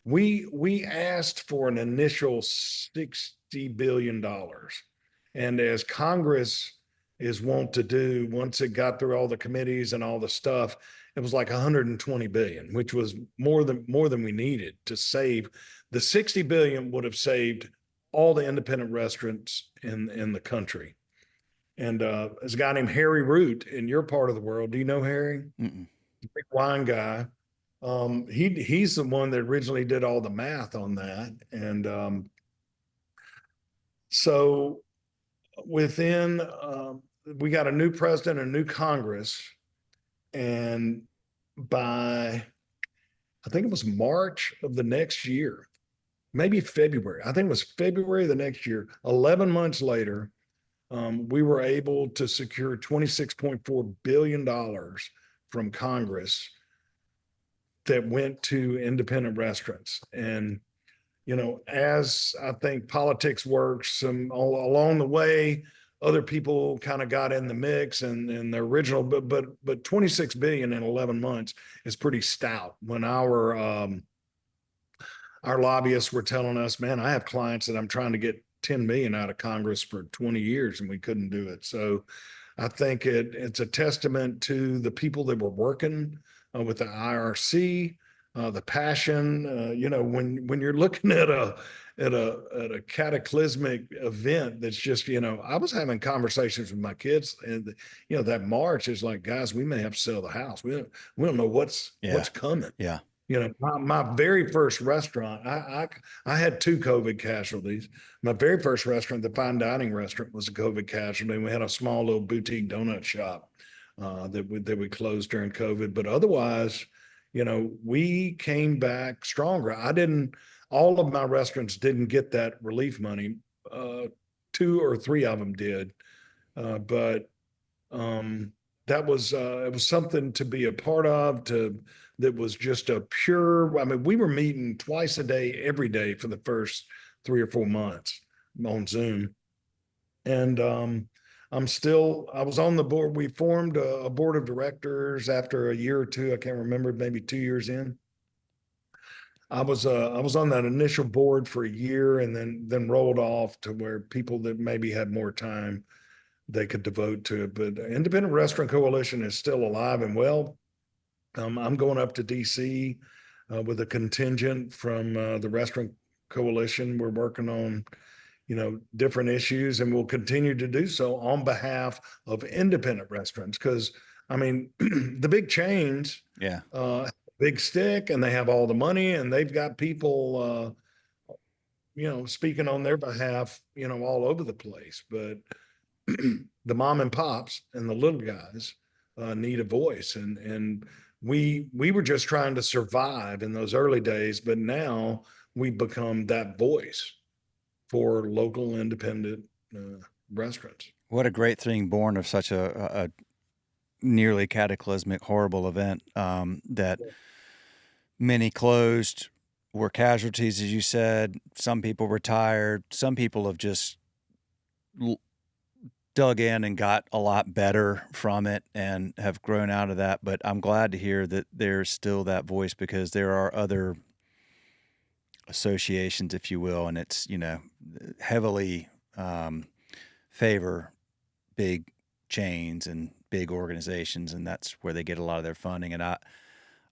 we asked for an initial $60 billion. And as Congress is wont to do once it got through all the committees and all the stuff. It was like 120 billion, which was more than we needed to save. The 60 billion would have saved all the independent restaurants in the country. And there's a guy named Harry Root in your part of the world. Do you know Harry? Mm-mm. Big wine guy. He's the one that originally did all the math on that. And so within we got a new president, a new Congress, and by I think it was March of the next year, maybe February. I think it was February of the next year. 11 months later, we were able to secure $26.4 billion from Congress that went to independent restaurants. And as I think politics works, along the way, other people kind of got in the mix, and the original, but 26 billion in 11 months is pretty stout. When our lobbyists were telling us, man, I have clients that I'm trying to get 10 million out of Congress for 20 years, and we couldn't do it. So I think it's a testament to the people that were working with the IRC, the passion. When you're looking at a cataclysmic event that's just, I was having conversations with my kids, and that March is like, guys, we may have to sell the house. We don't know what's Yeah. coming. Yeah. My very first restaurant, I had two COVID casualties. My very first restaurant, the fine dining restaurant, was a COVID casualty. We had a small little boutique donut shop that we closed during COVID. But otherwise, we came back stronger. All of my restaurants didn't get that relief money. Two or three of them did, but that was it was something to be a part of. That was just a pure. I mean, we were meeting twice a day, every day for the first 3 or 4 months on Zoom, and I was on the board. We formed a board of directors after a year or two. I can't remember, maybe 2 years in. I was on that initial board for a year, and then rolled off to where people that maybe had more time they could devote to it. But Independent Restaurant Coalition is still alive and well. I'm going up to DC with a contingent from the Restaurant Coalition. We're working on, different issues, and we'll continue to do so on behalf of independent restaurants. Because, I mean, the big chains, Yeah. big stick, and they have all the money, and they've got people, speaking on their behalf, all over the place. But the mom and pops and the little guys need a voice, and we were just trying to survive in those early days, but now we've become that voice for local independent restaurants. What a great thing born of such a nearly cataclysmic, horrible event that many closed, were casualties, as you said. Some people retired. Some people have just dug in and got a lot better from it and have grown out of that. But I'm glad to hear that there's still that voice, because there are other associations, if you will, and it's, heavily favor big chains and big organizations, and that's where they get a lot of their funding. And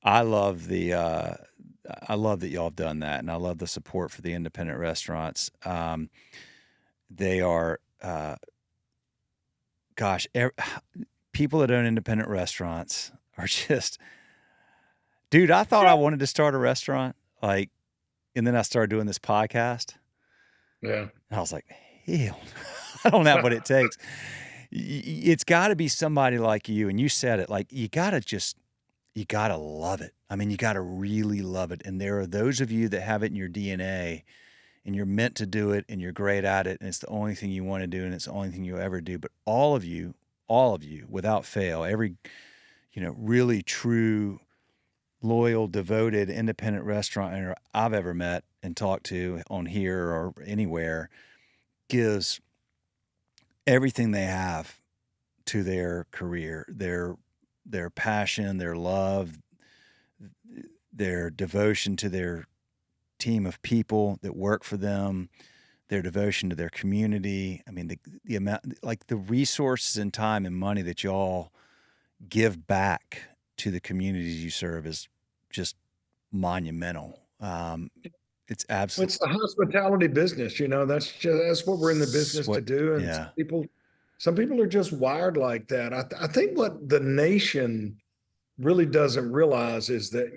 I love I love that y'all have done that, and I love the support for the independent restaurants. They are, gosh, people that own independent restaurants are just, dude. I thought I wanted to start a restaurant, and then I started doing this podcast. Yeah. And I was like, hell, I don't have what it takes. It's got to be somebody like you, and you said it. You gotta love it. I mean, you gotta really love it. And there are those of you that have it in your DNA, and you're meant to do it, and you're great at it, and it's the only thing you want to do, and it's the only thing you'll ever do. But all of you, without fail, every, really true, loyal, devoted, independent restaurant owner I've ever met and talked to on here or anywhere gives everything they have to their career, their passion, their love, their devotion to their team of people that work for them, their devotion to their community. I mean, the amount, like the resources and time and money that y'all give back to the communities you serve is just monumental. It's Well, absolutely it's the hospitality business, that's what we're in the business to what, do. And yeah, some people are just wired like that. I think what the nation really doesn't realize is that,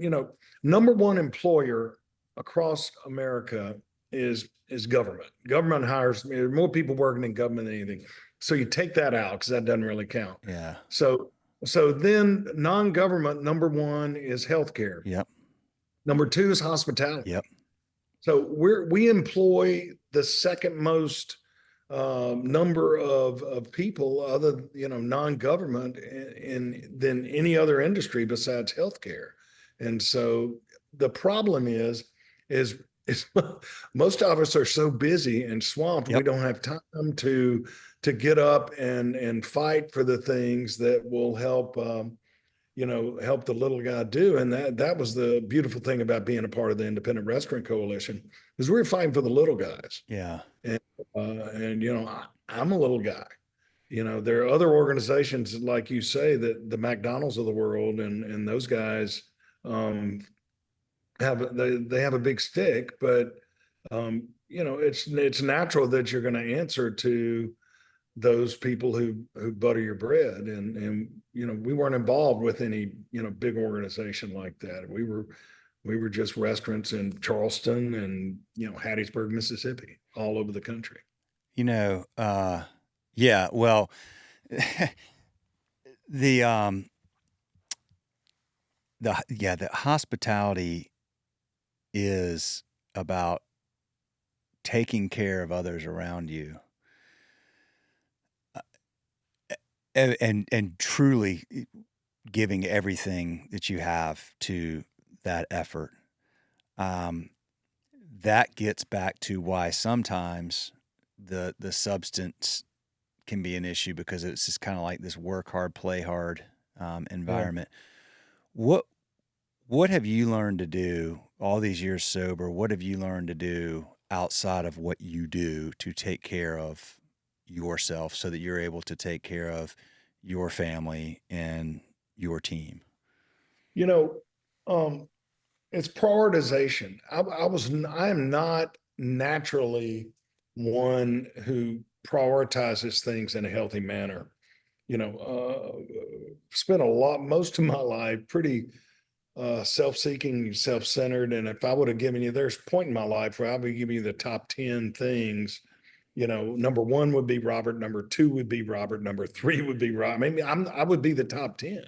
number one employer across America is government. Government hires, there are more people working in government than anything. So you take that out because that doesn't really count. yeah, So so then non-government, number one is healthcare. yep, Number two is hospitality. yep, So we employ the second most number of people other, non-government than any other industry besides healthcare. And so the problem is is most of us are so busy and swamped, we yep, don't have time to get up and fight for the things that will help help the little guy do. And that was the beautiful thing about being a part of the Independent Restaurant Coalition, is we were fighting for the little guys. yeah. And I'm a little guy. There are other organizations, like you say, that the McDonald's of the world and those guys um, they have a big stick, but it's natural that you're going to answer to those people who butter your bread. And we weren't involved with any big organization like that. We were just restaurants in Charleston and Hattiesburg, Mississippi, all over the country. You know, yeah, well, the, the hospitality is about taking care of others around you, and truly giving everything that you have to that effort. Um, that gets back to why sometimes the substance can be an issue, because it's just kind of like this work hard, play hard Yeah. environment. What what have you learned to do all these years sober? What have you learned to do outside of what you do to take care of yourself so that you're able to take care of your family and your team? You know, um, it's prioritization. I am not naturally one who prioritizes things in a healthy manner. Spent most of my life pretty self-seeking, self-centered. And if I would have given you, there's a point in my life where I would give you the top 10 things. Number one would be Robert, number two would be Robert, number three would be Robert. Maybe I would be the top 10.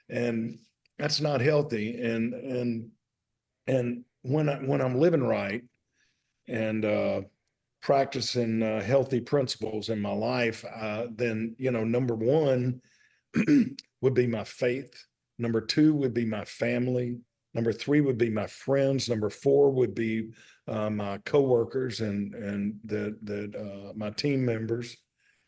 And that's not healthy. And when I'm living right and practicing healthy principles in my life, then number one would be my faith. Number two would be my family. Number three would be my friends. Number four would be my coworkers and my team members.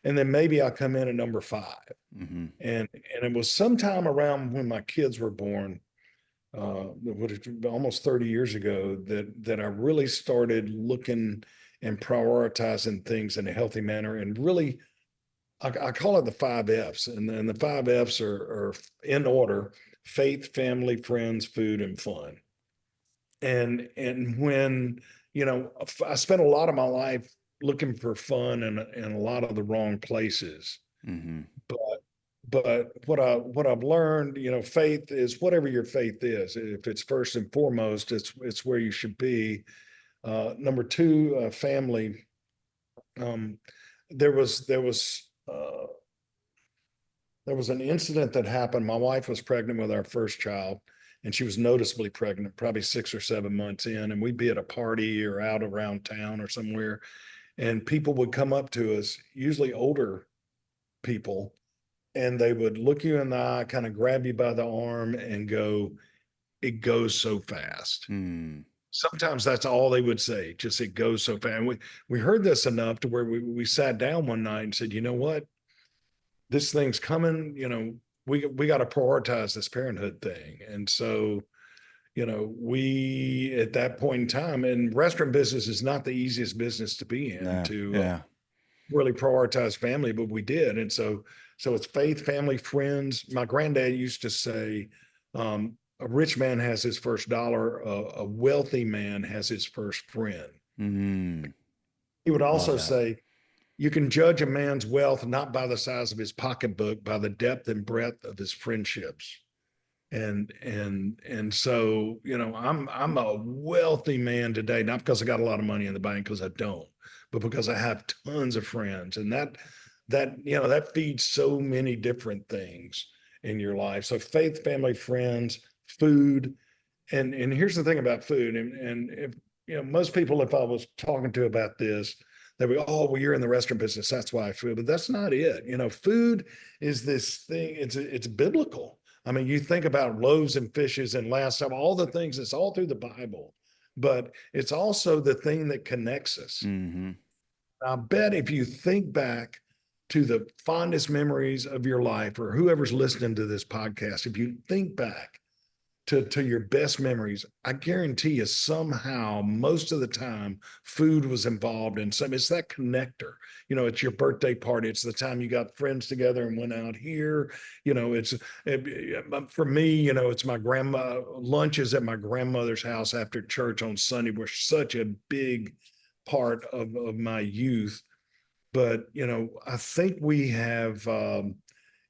And then maybe I'll come in at number five. Mm-hmm. And it was sometime around when my kids were born, almost 30 years ago, that I really started looking and prioritizing things in a healthy manner. And really, I call it the five F's, and the five F's are in order: faith, family, friends, food, and fun. And when I spent a lot of my life looking for fun in a lot of the wrong places. Mm-hmm. But what I've learned, faith is whatever your faith is. If it's first and foremost, it's where you should be. Number two, family. Um, there was there was uh, there was an incident that happened. My wife was pregnant with our first child, and she was noticeably pregnant, probably 6 or 7 months in. And we'd be at a party or out around town or somewhere, and people would come up to us, usually older people, and they would look you in the eye, kind of grab you by the arm, and go, "It goes so fast." Mm. Sometimes that's all they would say, just "it goes so fast." And we heard this enough to where we sat down one night and said, "You know what? This thing's coming. We got to prioritize this parenthood thing." And so we at that point in time, and restaurant business is not the easiest business to be in No. to Yeah. really prioritize family, but we did. And so it's faith, family, friends. My granddad used to say, a rich man has his first dollar, a wealthy man has his first friend. Mm, He would love also that. say, you can judge a man's wealth not by the size of his pocketbook, by the depth and breadth of his friendships. And so, I'm a wealthy man today, not because I got a lot of money in the bank, because I don't, but because I have tons of friends. And that feeds so many different things in your life. So faith, family, friends, food. And here's the thing about food. And if most people, if I was talking to about this, they would, oh, well, you're in the restaurant business, that's why food. But that's not it. Food is this thing, it's biblical. I mean, you think about loaves and fishes and last time, all the things, it's all through the Bible, but it's also the thing that connects us. Mm-hmm. I bet if you think back to the fondest memories of your life, or whoever's listening to this podcast, if you think back to your best memories, I guarantee you somehow, most of the time, food was involved in some. It's that connector. It's your birthday party. It's the time you got friends together and went out here. For me, it's my grandma lunches at my grandmother's house after church on Sunday were such a big part of my youth. But I think we have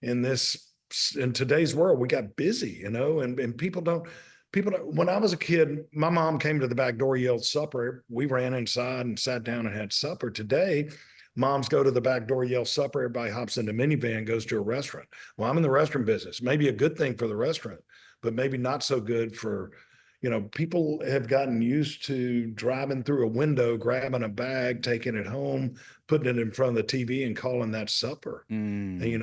in this in today's world, we got busy, and people don't. When I was a kid, my mom came to the back door, yelled supper. We ran inside and sat down and had supper. Today, moms go to the back door, yell supper. Everybody hops in the minivan, goes to a restaurant. Well, I'm in the restaurant business. Maybe a good thing for the restaurant, but maybe not so good for people have gotten used to driving through a window, grabbing a bag, taking it home, putting it in front of the TV and calling that supper. And Mm.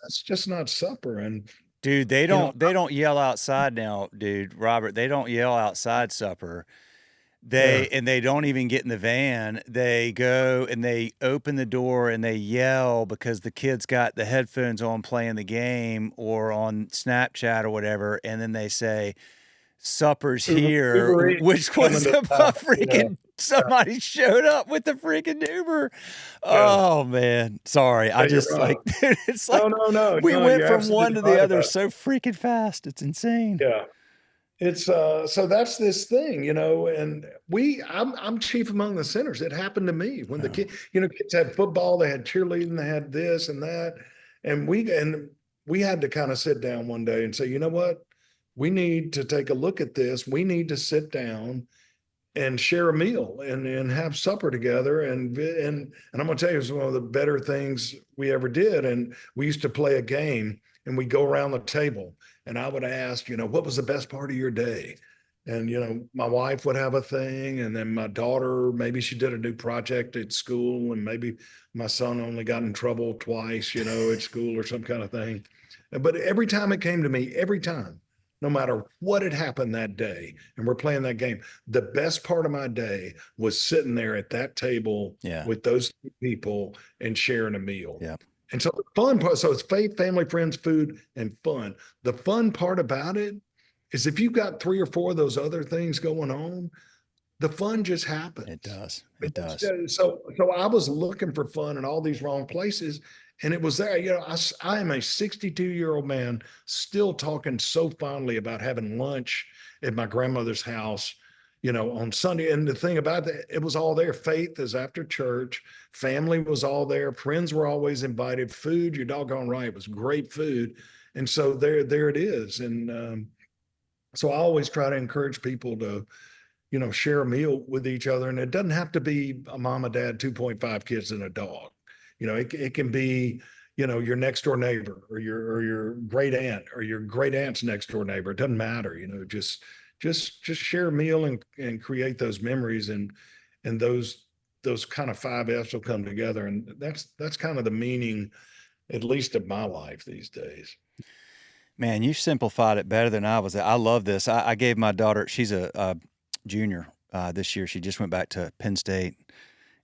that's just not supper. And Dude, they you know, don't yell outside now, dude. Robert, they don't yell outside supper. yeah, They don't even get in the van. They go and they open the door and they yell because the kids got the headphones on playing the game or on Snapchat or whatever, and then they say, "Supper's here," Uber Eats which coming was to a the house. Yeah, freaking somebody showed up with the freaking Uber. yeah, Oh man, sorry. I yeah. You're just like wrong. it's No, like no, no, we no. went You're from one absolutely to the right other about so freaking fast. It's insane. yeah. It's so that's this thing, and I'm chief among the sinners. It happened to me when the Oh, kids had football, they had cheerleading, they had this and that, and we had to kind of sit down one day and say, you know what, we need to take a look at this. We need to sit down and share a meal and have supper together. And I'm going to tell you, it's one of the better things we ever did. And we used to play a game, and we go around the table, and I would ask, what was the best part of your day? And my wife would have a thing, and then my daughter, maybe she did a new project at school, and maybe my son only got in trouble twice, at school or some kind of thing. But every time it came to me, every time, no matter what had happened that day, and we're playing that game, the best part of my day was sitting there at that table yeah, with those people and sharing a meal. yeah. And so the fun part, so it's faith, family, friends, food, and fun. The fun part about it is if you've got three or four of those other things going on, the fun just It happens. does. It does. So I was looking for fun in all these wrong places, and it was there. I am a 62-year-old man still talking so fondly about having lunch at my grandmother's house, on Sunday. And the thing about that, it was all there. Faith is after church. Family was all there. Friends were always invited. Food, you're doggone right, it was great food. And so there it is. And so I always try to encourage people to share a meal with each other. And it doesn't have to be a mom, a dad, 2.5 kids and a dog. It can be, your next door neighbor or your great aunt or your great aunt's next door neighbor. It doesn't matter, just share a meal and create those memories, and those kind of five F's will come together. And that's kind of the meaning, at least of my life these days. Man, you simplified it better than I was. I love this. I gave my daughter, she's a junior this year. She just went back to Penn State,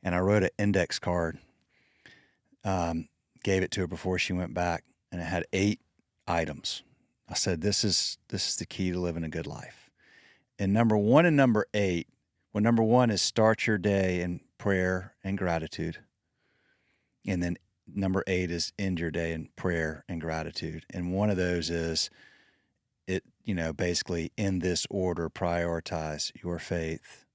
and I wrote an index card, gave it to her before she went back, and it had 8 items. I said, this is the key to living a good life. And number 1 and number 8, well, number 1 is start your day in prayer and gratitude. And then number 8 is end your day in prayer and gratitude. And one of those is it, basically in this order, prioritize your faith,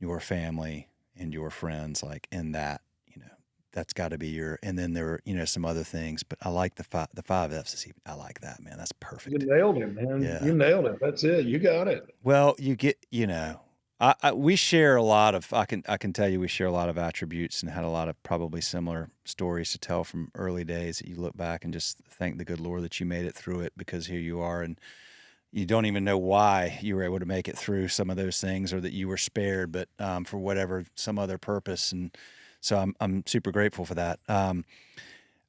your family, and your friends, like in that, that's got to be your, and then there are, some other things, but I like the five F's. I like that, man. That's You perfect. nailed it, man. Yeah. You nailed it. That's it. You got it. Well, you get, we share a lot of, I can tell you we share a lot of attributes and had a lot of probably similar stories to tell from early days that you look back and just thank the good Lord that you made it through it, because here you are and you don't even know why you were able to make it through some of those things, or that you were spared, but for whatever, some other purpose. And so I'm super grateful for that. I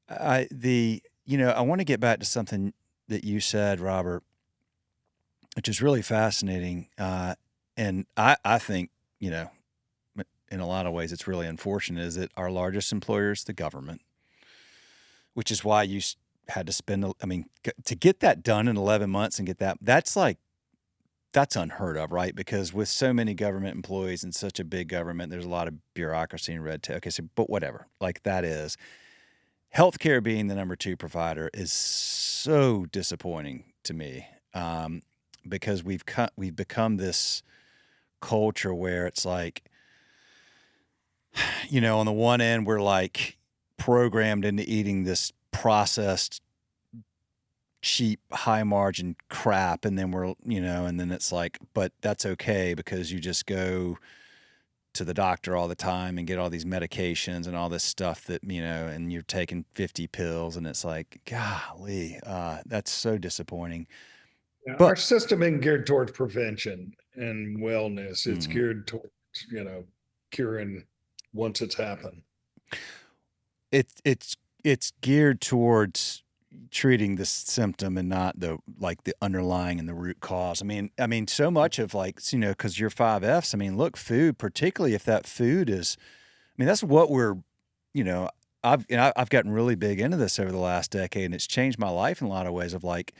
want to get back to something that you said, Robert, which is really fascinating. And I think, in a lot of ways, it's really unfortunate, is that our largest employer is the government, which is why you had to spend, to get that done in 11 months and get that's unheard of, right? Because with so many government employees and such a big government, there's a lot of bureaucracy and red tape. Okay, so, but whatever, like that is. Healthcare being the number 2 provider is so disappointing to me, because we've become this culture where it's like, on the one end, we're like programmed into eating this processed, cheap, high margin crap. And then and then it's like, but that's okay because you just go to the doctor all the time and get all these medications and all this stuff that, and you're taking 50 pills, and it's like, golly, that's so disappointing. Yeah, But our system isn't geared towards prevention and wellness. It's mm, geared towards, curing once it's happened. it's geared towards treating the symptom and not the underlying and the root cause. So much of because your 5 F's. Look, food, particularly if that food is, that's what we're, I've gotten really big into this over the last decade, and it's changed my life in a lot of ways, of like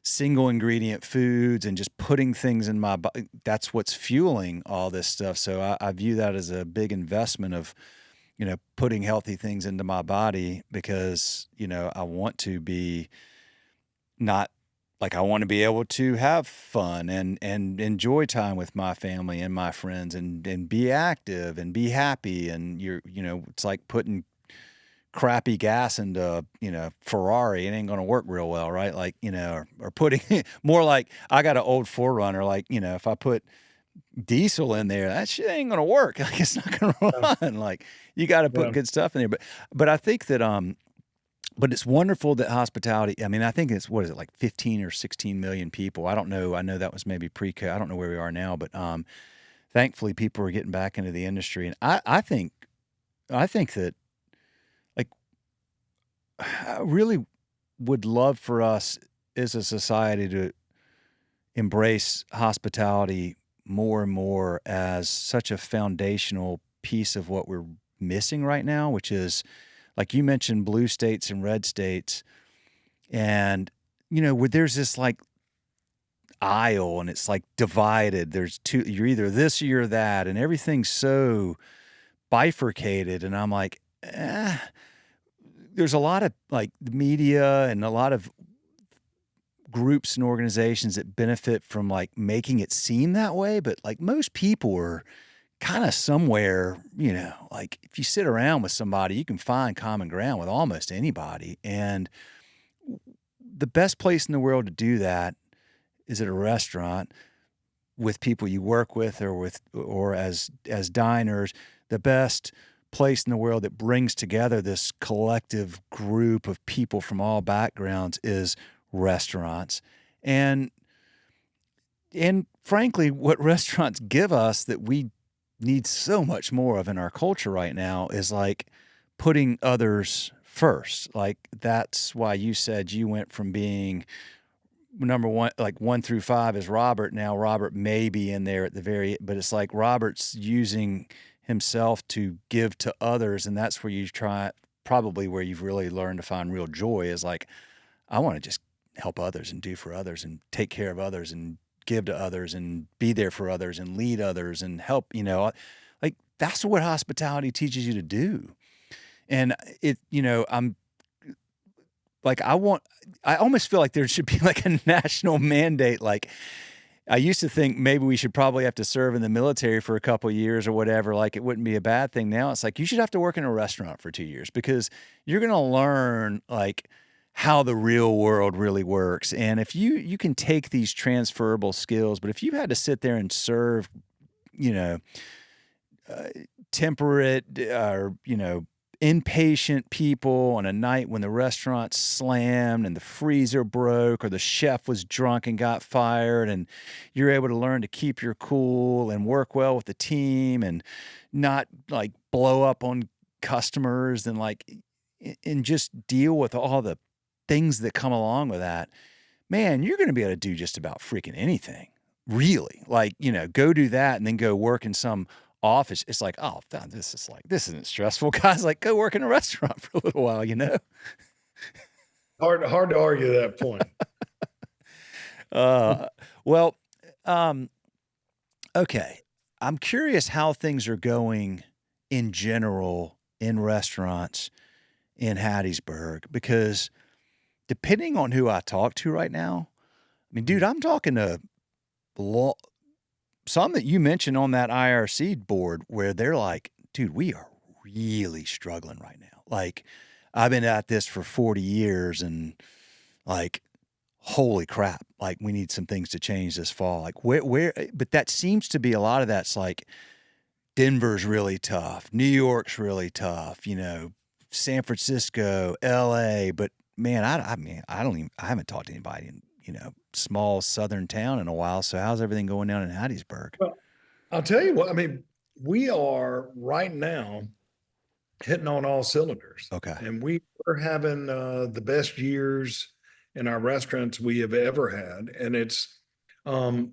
single ingredient foods and just putting things in my body. That's what's fueling all this stuff. So I view that as a big investment of, putting healthy things into my body, because, I want to be not I want to be able to have fun and enjoy time with my family and my friends, and be active and be happy. And it's like putting crappy gas into, Ferrari. It ain't going to work real well, right? Or putting more like, I got an old Forerunner, if I put diesel in there, that shit ain't gonna work. It's not gonna run. You got to put Yeah. good stuff in there. But I think that but it's wonderful that hospitality. I think it's, what is it, like 15 or 16 million people? I don't know. I know that was maybe pre-COVID. I don't know where we are now, but thankfully people are getting back into the industry, and I think that, like, I really would love for us as a society to embrace hospitality more and more as such a foundational piece of what we're missing right now, which is, like you mentioned, blue states and red states. And, where there's this aisle, and it's divided. There's two, you're either this or you're that, and everything's so bifurcated. And I'm like, there's a lot of the media and a lot of groups and organizations that benefit from making it seem that way, but most people are kind of somewhere, if you sit around with somebody, you can find common ground with almost anybody. And the best place in the world to do that is at a restaurant with people you work with, or as diners. The best place in the world that brings together this collective group of people from all backgrounds is restaurants. And frankly, what restaurants give us that we need so much more of in our culture right now is putting others first. That's why you said you went from being number 1, 1 through 5 is Robert. Now Robert may be in there at the very, but it's Robert's using himself to give to others. And that's where you probably where you've really learned to find real joy, is I want to just help others and do for others and take care of others and give to others and be there for others and lead others and help, like that's what hospitality teaches you to do. And I'm like, I almost feel like there should be like a national mandate. Like, I used to think maybe we should probably have to serve in the military for a couple of years or whatever. Like, it wouldn't be a bad thing. Now it's like you should have to work in a restaurant for 2 years because you're going to learn like how the real world really works. And if you can take these transferable skills, but if you had to sit there and serve, you know, uh, temperate or, impatient people on a night when the restaurant slammed and the freezer broke or the chef was drunk and got fired, and you're able to learn to keep your cool and work well with the team and not like blow up on customers and like and just deal with all the things that come along with that, man, you're going to be able to do just about freaking anything. Really. Like, go do that and then go work in some office. It's like, oh, this isn't stressful. Guys, like, go work in a restaurant for a little while. Hard to argue that point. Uh, well, um, okay. I'm curious how things are going in general in restaurants in Hattiesburg because depending on who I talk to right now, I mean, dude, I'm talking to some that you mentioned on that IRC board where they're like, dude, we are really struggling right now. Like, I've been at this for 40 years and like, holy crap, like we need some things to change this fall. Like but that seems to be a lot of that's like Denver's really tough. New York's really tough, San Francisco, LA, but man, I haven't talked to anybody in, small southern town in a while. So how's everything going down in Hattiesburg? Well, I'll tell you what, I mean, we are right now hitting on all cylinders. Okay. And we're having the best years in our restaurants we have ever had. And it's, there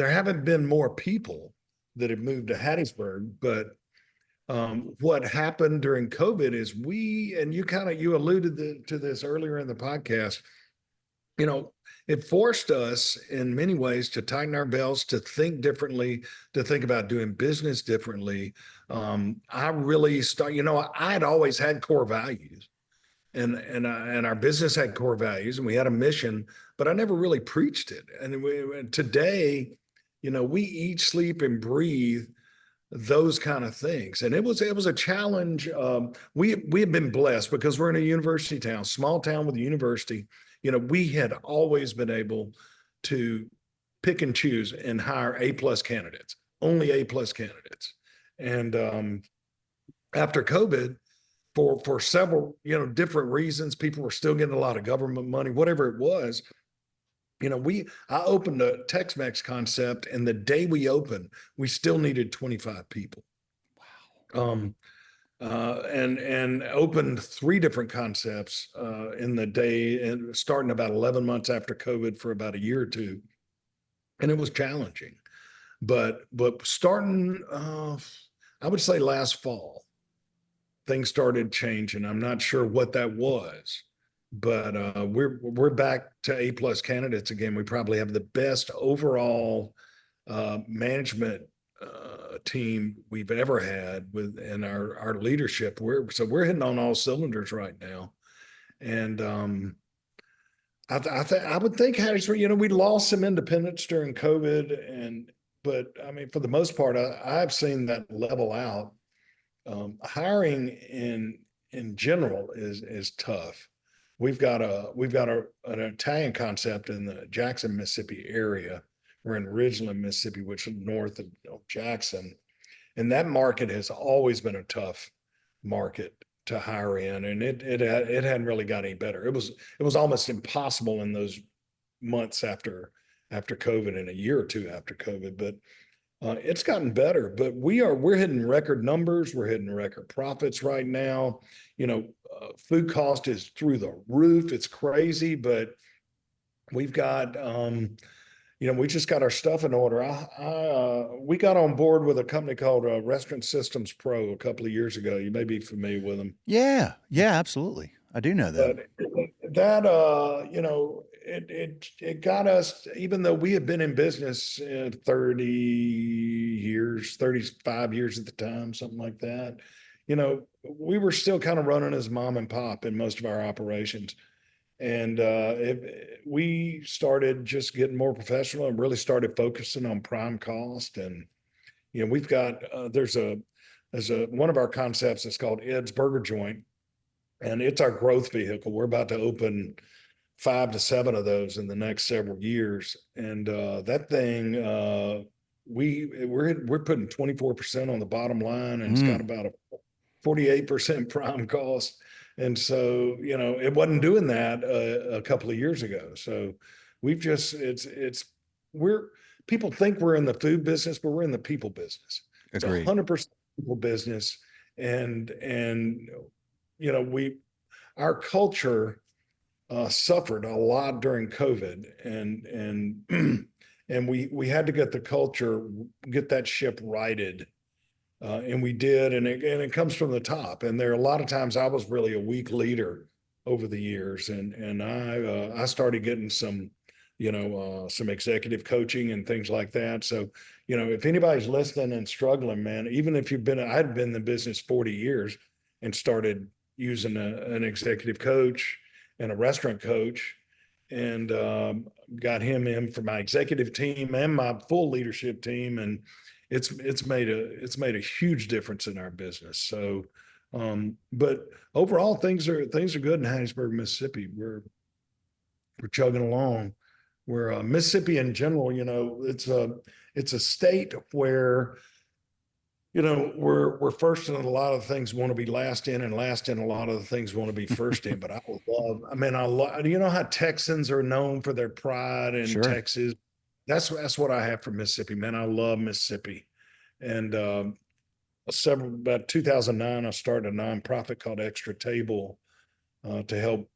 haven't been more people that have moved to Hattiesburg, but what happened during COVID is and you alluded to this earlier in the podcast, it forced us in many ways to tighten our belts, to think differently, to think about doing business differently. I really I had always had core values, and our business had core values, and we had a mission, but I never really preached it. And today, we eat, sleep, and breathe those kind of things. And it was a challenge. We have been blessed because we're in a university town, small town with a university. We had always been able to pick and choose and hire A+ candidates, only A+ candidates. And after COVID, for several different reasons, people were still getting a lot of government money, whatever it was. I opened a Tex-Mex concept, and the day we opened, we still needed 25 people. Wow. And opened 3 different concepts in the day, and starting about 11 months after COVID for about a year or two, and it was challenging. But starting, I would say last fall, things started changing. I'm not sure what that was, but we're back to A+ candidates again. We probably have the best overall management team we've ever had in our leadership. We're hitting on all cylinders right now, and I would think Hattiesburg, we lost some independence during COVID, but I mean for the most part I've seen that level out. Hiring in general is tough. We've got an Italian concept in the Jackson, Mississippi area. We're in Ridgeland, Mississippi, which is north of Jackson. And that market has always been a tough market to hire in. And it hadn't really got any better. It was almost impossible in those months after COVID and a year or two after COVID. But it's gotten better, but we're hitting record numbers. We're hitting record profits right now. Food cost is through the roof. It's crazy, but we've got, we just got our stuff in order. We got on board with a company called Restaurant Systems Pro a couple of years ago. You may be familiar with them. Yeah, absolutely. I do know that. But that, it got us, even though we had been in business 30 years, 35 years at the time, something like that. We were still kind of running as mom and pop in most of our operations. And we started just getting more professional and really started focusing on prime cost. And we've got there's one of our concepts that's called Ed's Burger Joint, and it's our growth vehicle. We're about to open 5 to 7 of those in the next several years, and that thing we're putting 24% on the bottom line, and it's got about a 48% prime cost. And so, it wasn't doing that a couple of years ago. So we've just, we're, people think we're in the food business, but we're in the people business. It's Agreed. 100% people business. And, our culture suffered a lot during COVID, and and we had to get the culture, get that ship righted. And we did, and it comes from the top. And there are a lot of times I was really a weak leader over the years, and I started getting some executive coaching and things like that. So if anybody's listening and struggling, man, even if I'd been in the business 40 years and started using an executive coach and a restaurant coach, and got him in for my executive team and my full leadership team, and it's made a huge difference in our business. So, but overall, things are good in Hattiesburg, Mississippi. We're chugging along. We're Mississippi in general. It's a state where we're first in a lot of things, want to be last in, and last in a lot of the things want to be first in. But I love, how Texans are known for their pride in Sure. Texas. That's what I have for Mississippi, man. I love Mississippi. And about 2009, I started a nonprofit called Extra Table to help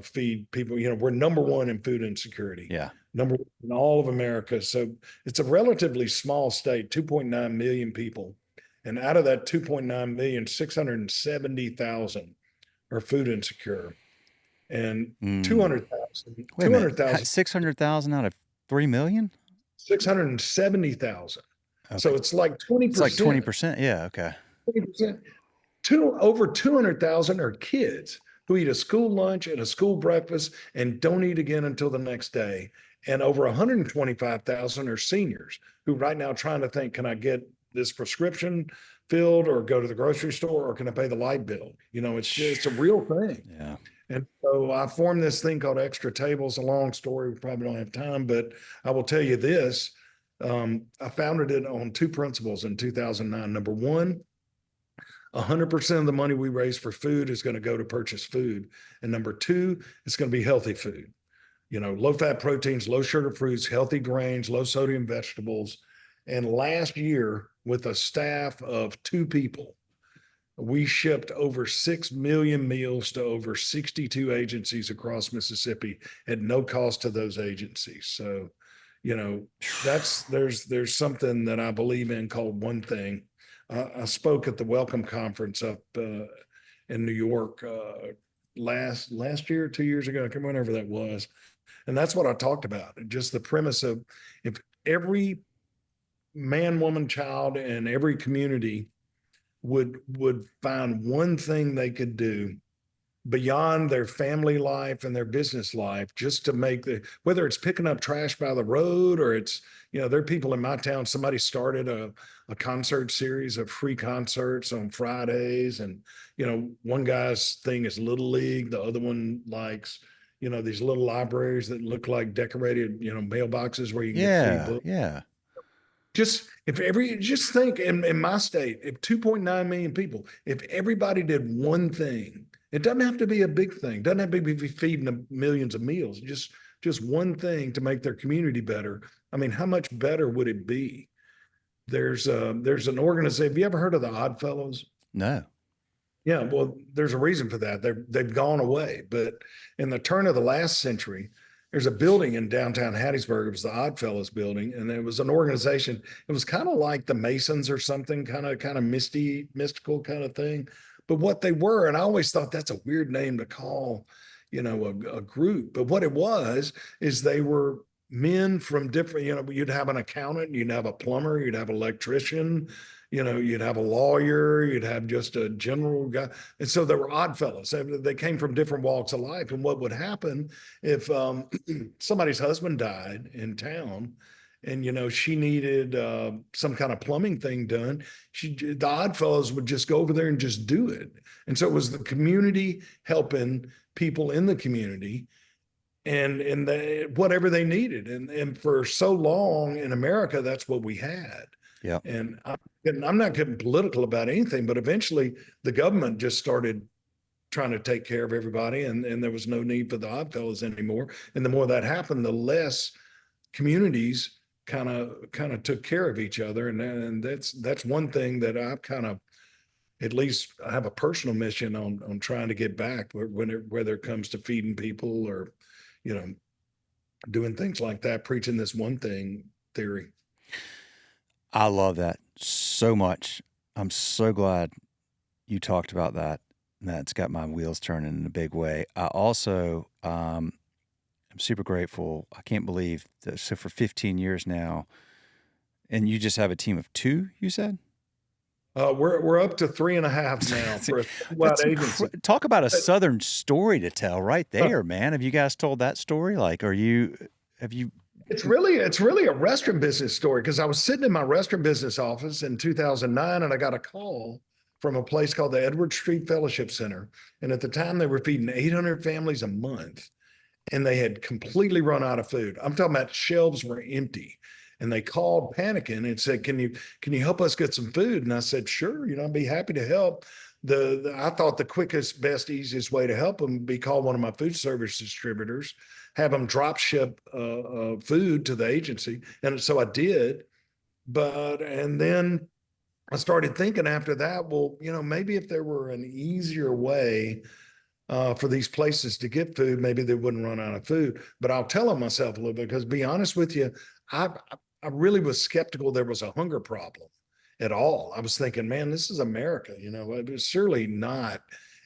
feed people. We're number one in food insecurity. Yeah. Number one in all of America. So it's a relatively small state, 2.9 million people. And out of that 2.9 million, 670,000 are food insecure. And 200,000. Wait a minute. 600,000 out of 3 million? 670,000. Okay. So it's like 20%. It's like 20%. Yeah. Okay. 20%. Over 200,000 are kids who eat a school lunch and a school breakfast and don't eat again until the next day. And over 125,000 are seniors who right now trying to think, can I get this prescription filled or go to the grocery store, or can I pay the light bill? It's a real thing. Yeah. And so I formed this thing called Extra Tables. A long story. We probably don't have time, but I will tell you this. I founded it on 2 principles in 2009. Number one, 100% of the money we raise for food is going to go to purchase food. And number 2, it's going to be healthy food. Low fat proteins, low sugar fruits, healthy grains, low sodium vegetables. And last year, with a staff of 2 people, we shipped over 6 million meals to over 62 agencies across Mississippi at no cost to those agencies. So, there's something that I believe in called One Thing. I spoke at the Welcome Conference up in New York last year, 2 years ago. I can't remember whenever that was. And that's what I talked about. Just the premise of, if every man, woman, child, and every community would find one thing they could do beyond their family life and their business life, just to make whether it's picking up trash by the road, or it's, there are people in my town, somebody started a concert series of free concerts on Fridays. And, one guy's thing is Little League. The other one likes, these little libraries that look like decorated, mailboxes where you can get free books. Yeah. Just think in my state, if 2.9 million people, if everybody did one thing, it doesn't have to be a big thing. It doesn't have to be feeding them millions of meals. Just one thing to make their community better. I mean, how much better would it be? There's an organization. Have you ever heard of the Odd Fellows? No. Yeah, well, there's a reason for that. They've gone away. But in the turn of the last century, there's a building in downtown Hattiesburg. It was the Odd Fellows building, and it was an organization. It was kind of like the Masons or something, kind of mystical kind of thing. But what they were, and I always thought that's a weird name to call, a group. But what it was is they were men from different, you'd have an accountant, you'd have a plumber, you'd have an electrician, you'd have a lawyer, you'd have just a general guy. And so there were odd fellows. They came from different walks of life. And what would happen if somebody's husband died in town, and she needed some kind of plumbing thing done, the odd fellows would just go over there and just do it. And so it was the community helping people in the community, and whatever they needed. And for so long in America, that's what we had. Yeah. And I'm not getting political about anything, but eventually the government just started trying to take care of everybody, and there was no need for the odd fellows anymore. And the more that happened, the less communities kind of took care of each other. And that's one thing that I've kind of, at least I have a personal mission on trying to get back, whether it comes to feeding people or, doing things like that, preaching this one thing theory. I love that so much. I'm so glad you talked about that. That's got my wheels turning in a big way. I also am super grateful. I can't believe that. So for 15 years now, and you just have a team of 2, you said? We're up to 3.5 now for a agency. Talk about a Southern story to tell right there, man. Have you guys told that story? Like, have you? It's really a restaurant business story, because I was sitting in my restaurant business office in 2009, and I got a call from a place called the Edward Street Fellowship Center. And at the time, they were feeding 800 families a month, and they had completely run out of food. I'm talking about shelves were empty. And they called panicking and said, can you help us get some food? And I said, sure, I'd be happy to help. I thought the quickest, best, easiest way to help them would be call one of my food service distributors, have them drop ship food to the agency. And so I did. And then I started thinking after that, well, maybe if there were an easier way for these places to get food, maybe they wouldn't run out of food. But I'll tell them myself a little bit, because to be honest with you, I really was skeptical there was a hunger problem at all. I was thinking, man, this is America, it was surely not.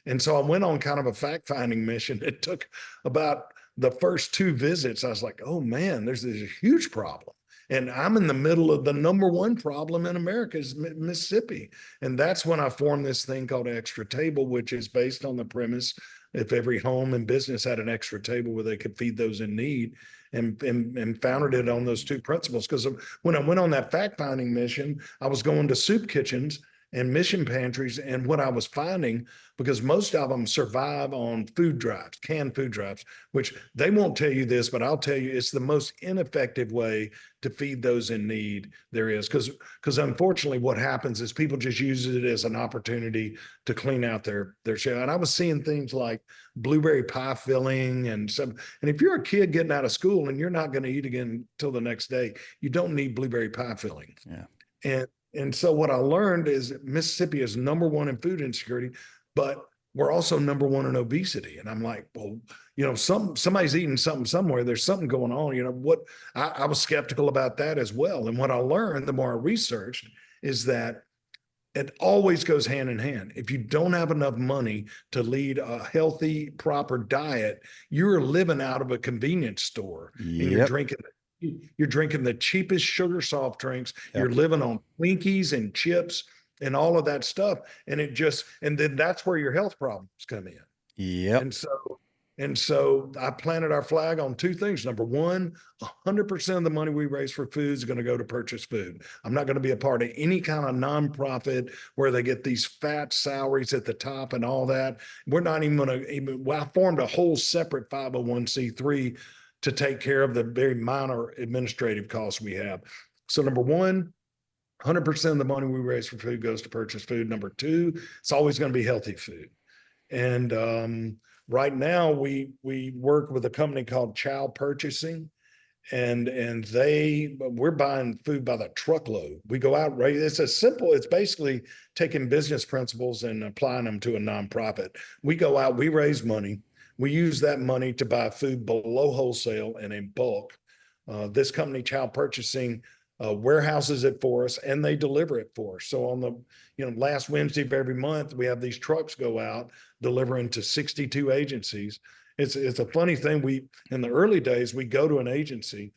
And so I went on kind of a fact-finding mission. It took about the first 2 visits. I was like, oh man, there's a huge problem. And I'm in the middle of the number one problem in America is Mississippi. And that's when I formed this thing called Extra Table, which is based on the premise if every home and business had an extra table where they could feed those in need, and founded it on those 2 principles. Because when I went on that fact-finding mission, I was going to soup kitchens and mission pantries, and what I was finding, because most of them survive on food drives, canned food drives, which they won't tell you this, but I'll tell you, it's the most ineffective way to feed those in need there is. Because unfortunately what happens is people just use it as an opportunity to clean out their shelf. And I was seeing things like blueberry pie filling and if you're a kid getting out of school and you're not going to eat again until the next day, you don't need blueberry pie filling. Yeah. And so what I learned is Mississippi is number 1 in food insecurity, but we're also number 1 in obesity. And I'm like, well, somebody's eating something somewhere. There's something going on. I was skeptical about that as well. And what I learned, the more I researched, is that it always goes hand in hand. If you don't have enough money to lead a healthy, proper diet, you're living out of a convenience store. Yep. And you're drinking the cheapest sugar soft drinks. Yep. You're living on Twinkies and chips and all of that stuff. And then that's where your health problems come in. Yep. And so I planted our flag on 2 things. Number 1, 100% of the money we raise for food is going to go to purchase food. I'm not going to be a part of any kind of nonprofit where they get these fat salaries at the top and all that. We're not even going to, I formed a whole separate 501c3 to take care of the very minor administrative costs we have. So number 1, 100% of the money we raise for food goes to purchase food. Number 2, it's always going to be healthy food. And right now we work with a company called Child Purchasing, and we're buying food by the truckload. We go out, right? It's basically taking business principles and applying them to a nonprofit. We go out, we raise money. We use that money to buy food below wholesale and in bulk. This company, Child Purchasing, warehouses it for us, and they deliver it for us. So on the last Wednesday of every month, we have these trucks go out delivering to 62 agencies, it's a funny thing. We in the early days we go to an agency.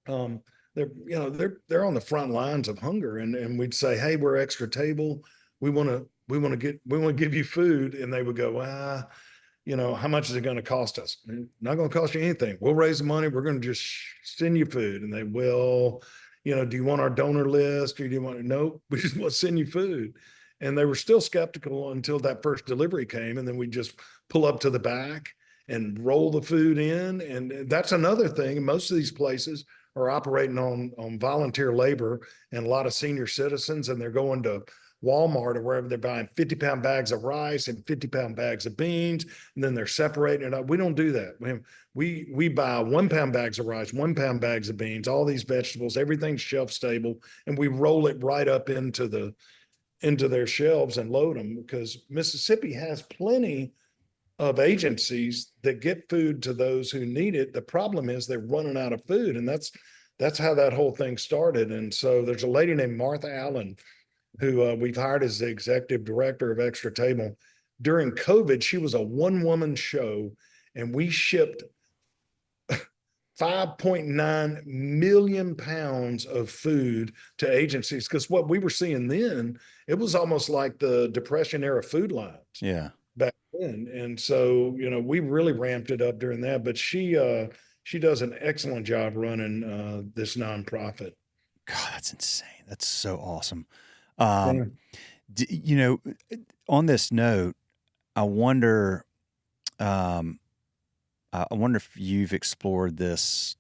They're they're on the front lines of hunger, and we'd say, hey, we're extra table. We want to give you food, and they would go, how much is it going to cost us? Not going to cost you anything. We'll raise the money. We're going to just send you food. And they will, do you want our donor list or do you want to? Nope, we just want to send you food. And they were still skeptical until that first delivery came. And then we just pull up to the back and roll the food in. And that's another thing. Most of these places are operating on volunteer labor and a lot of senior citizens, and they're going to Walmart or wherever they're buying 50-pound bags of rice and 50-pound bags of beans, and then they're separating it up. We don't do that. We buy 1-pound bags of rice, 1-pound bags of beans, all these vegetables, everything's shelf stable, and we roll it right up into their shelves and load them, because Mississippi has plenty of agencies that get food to those who need it. The problem is they're running out of food, and that's how that whole thing started. And so there's a lady named Martha Allen who we've hired as the executive director of Extra Table. During COVID, she was a one-woman show, and we shipped 5.9 million pounds of food to agencies, because what we were seeing then, it was almost like the Depression era food lines. Yeah. Back then. And so, we really ramped it up during that, but she does an excellent job running this nonprofit. God, that's insane. That's so awesome. Yeah. On this note, I wonder if you've explored this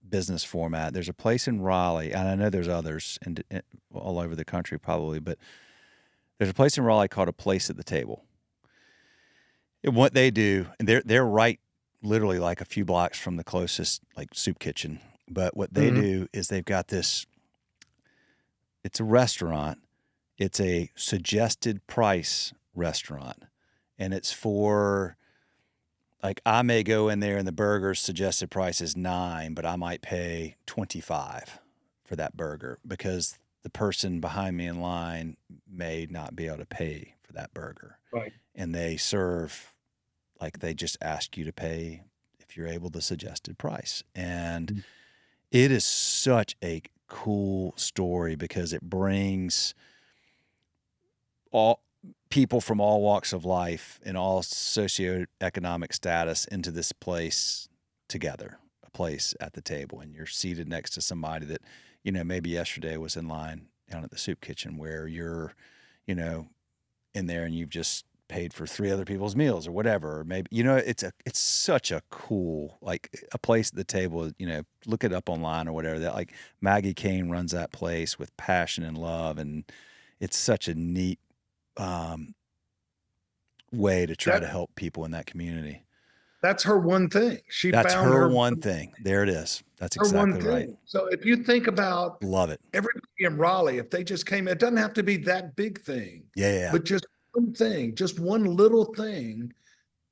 business format. There's a place in Raleigh, and I know there's others all over the country probably, but there's a place in Raleigh called A Place at the Table. And what they do, and they're right, literally like a few blocks from the closest like soup kitchen. But what they do is they've got this. It's a restaurant. It's a suggested price restaurant, and it's for, like, I may go in there and the burger's suggested price is $9, but I might pay $25 for that burger because the person behind me in line may not be able to pay for that burger. Right. And they serve, like, they just ask you to pay if you're able the suggested price. And it is such a cool story because it brings all people from all walks of life and all socioeconomic status into this place together, a place at the table. And you're seated next to somebody that, maybe yesterday was in line down at the soup kitchen where you're, in there and you've just paid for 3 other people's meals or whatever. Or maybe, it's such a cool, like, a place at the table, look it up online or whatever, that, like, Maggie Kane runs that place with passion and love. And it's such a neat, way to try to help people in that community. That's her one thing. That's found her one thing. There it is. That's exactly right. So if you think about Love it. everybody in Raleigh, if they just came, it doesn't have to be that big thing. Yeah. But just one thing, just one little thing.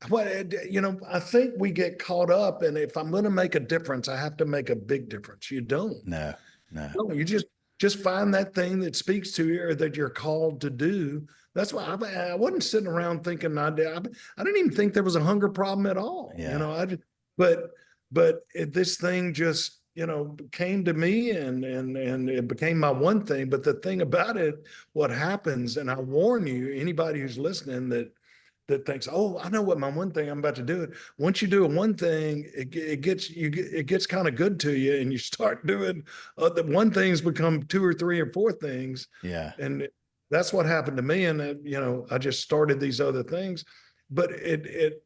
I think we get caught up, and if I'm going to make a difference, I have to make a big difference. You don't. No. You just find that thing that speaks to you or that you're called to do. That's why I wasn't sitting around thinking I didn't even think there was a hunger problem at all. Yeah. But this thing just, came to me and it became my one thing. But the thing about it, what happens, and I warn you, anybody who's listening that thinks, oh, I know what my one thing I'm about to do. Once you do a one thing, it gets kind of good to you, and you start doing the one things become 2 or 3 or 4 things. Yeah. And that's what happened to me. And I just started these other things, but it